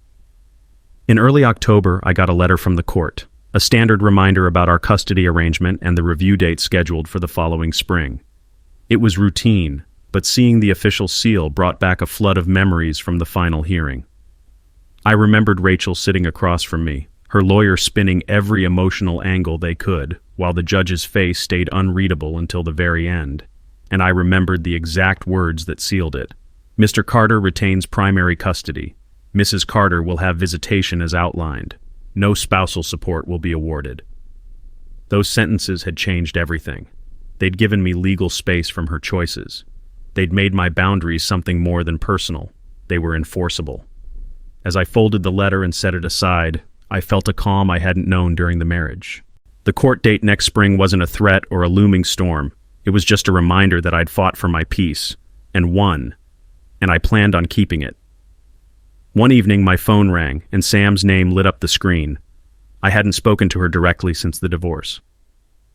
In early October, I got a letter from the court, a standard reminder about our custody arrangement and the review date scheduled for the following spring. It was routine, but seeing the official seal brought back a flood of memories from the final hearing. I remembered Rachel sitting across from me, her lawyer spinning every emotional angle they could, while the judge's face stayed unreadable until the very end. And I remembered the exact words that sealed it. "Mr. Carter retains primary custody. Mrs. Carter will have visitation as outlined. No spousal support will be awarded." Those sentences had changed everything. They'd given me legal space from her choices. They'd made my boundaries something more than personal. They were enforceable. As I folded the letter and set it aside, I felt a calm I hadn't known during the marriage. The court date next spring wasn't a threat or a looming storm. It was just a reminder that I'd fought for my peace, and won, and I planned on keeping it. One evening, my phone rang, and Sam's name lit up the screen. I hadn't spoken to her directly since the divorce.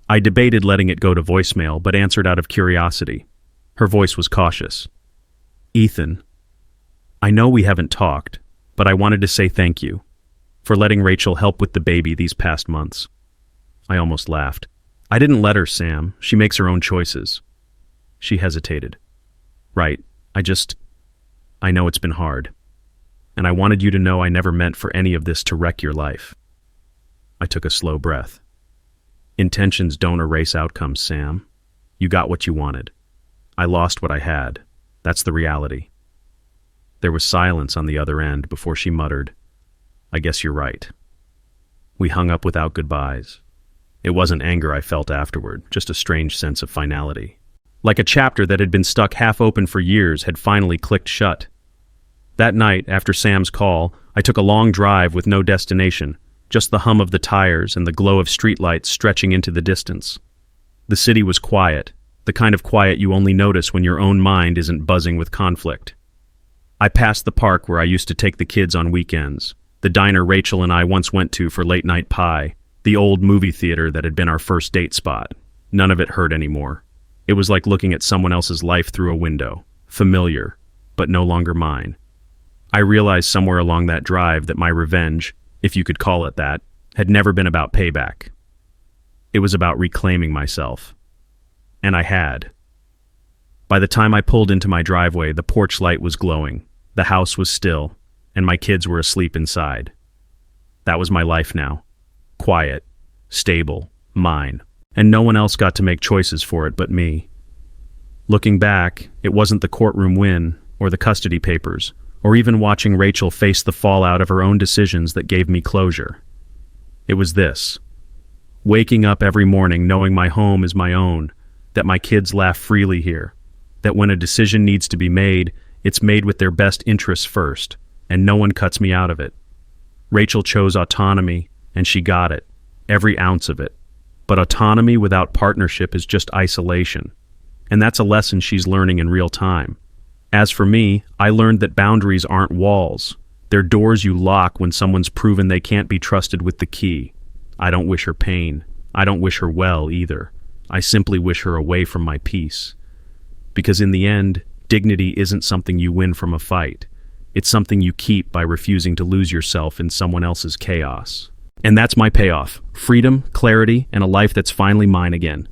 I debated letting it go to voicemail, but answered out of curiosity. Her voice was cautious. "Ethan, I know we haven't talked, but I wanted to say thank you for letting Rachel help with the baby these past months." I almost laughed. "I didn't let her, Sam. She makes her own choices." She hesitated. "Right. I know it's been hard. And I wanted you to know I never meant for any of this to wreck your life." I took a slow breath. "Intentions don't erase outcomes, Sam. You got what you wanted. I lost what I had. That's the reality." There was silence on the other end before she muttered, "I guess you're right." We hung up without goodbyes. It wasn't anger I felt afterward, just a strange sense of finality. Like a chapter that had been stuck half open for years had finally clicked shut. That night, after Sam's call, I took a long drive with no destination, just the hum of the tires and the glow of streetlights stretching into the distance. The city was quiet, the kind of quiet you only notice when your own mind isn't buzzing with conflict. I passed the park where I used to take the kids on weekends, the diner Rachel and I once went to for late-night pie, the old movie theater that had been our first date spot. None of it hurt anymore. It was like looking at someone else's life through a window, familiar, but no longer mine. I realized somewhere along that drive that my revenge, if you could call it that, had never been about payback. It was about reclaiming myself. And I had. By the time I pulled into my driveway, the porch light was glowing, the house was still, and my kids were asleep inside. That was my life now. Quiet, stable, mine. And no one else got to make choices for it but me. Looking back, it wasn't the courtroom win, or the custody papers, or even watching Rachel face the fallout of her own decisions that gave me closure. It was this. Waking up every morning knowing my home is my own, that my kids laugh freely here, that when a decision needs to be made, it's made with their best interests first, and no one cuts me out of it. Rachel chose autonomy, and she got it, every ounce of it. But autonomy without partnership is just isolation, and that's a lesson she's learning in real time. As for me, I learned that boundaries aren't walls. They're doors you lock when someone's proven they can't be trusted with the key. I don't wish her pain. I don't wish her well either. I simply wish her away from my peace. Because in the end, dignity isn't something you win from a fight. It's something you keep by refusing to lose yourself in someone else's chaos. And that's my payoff. Freedom, clarity, and a life that's finally mine again.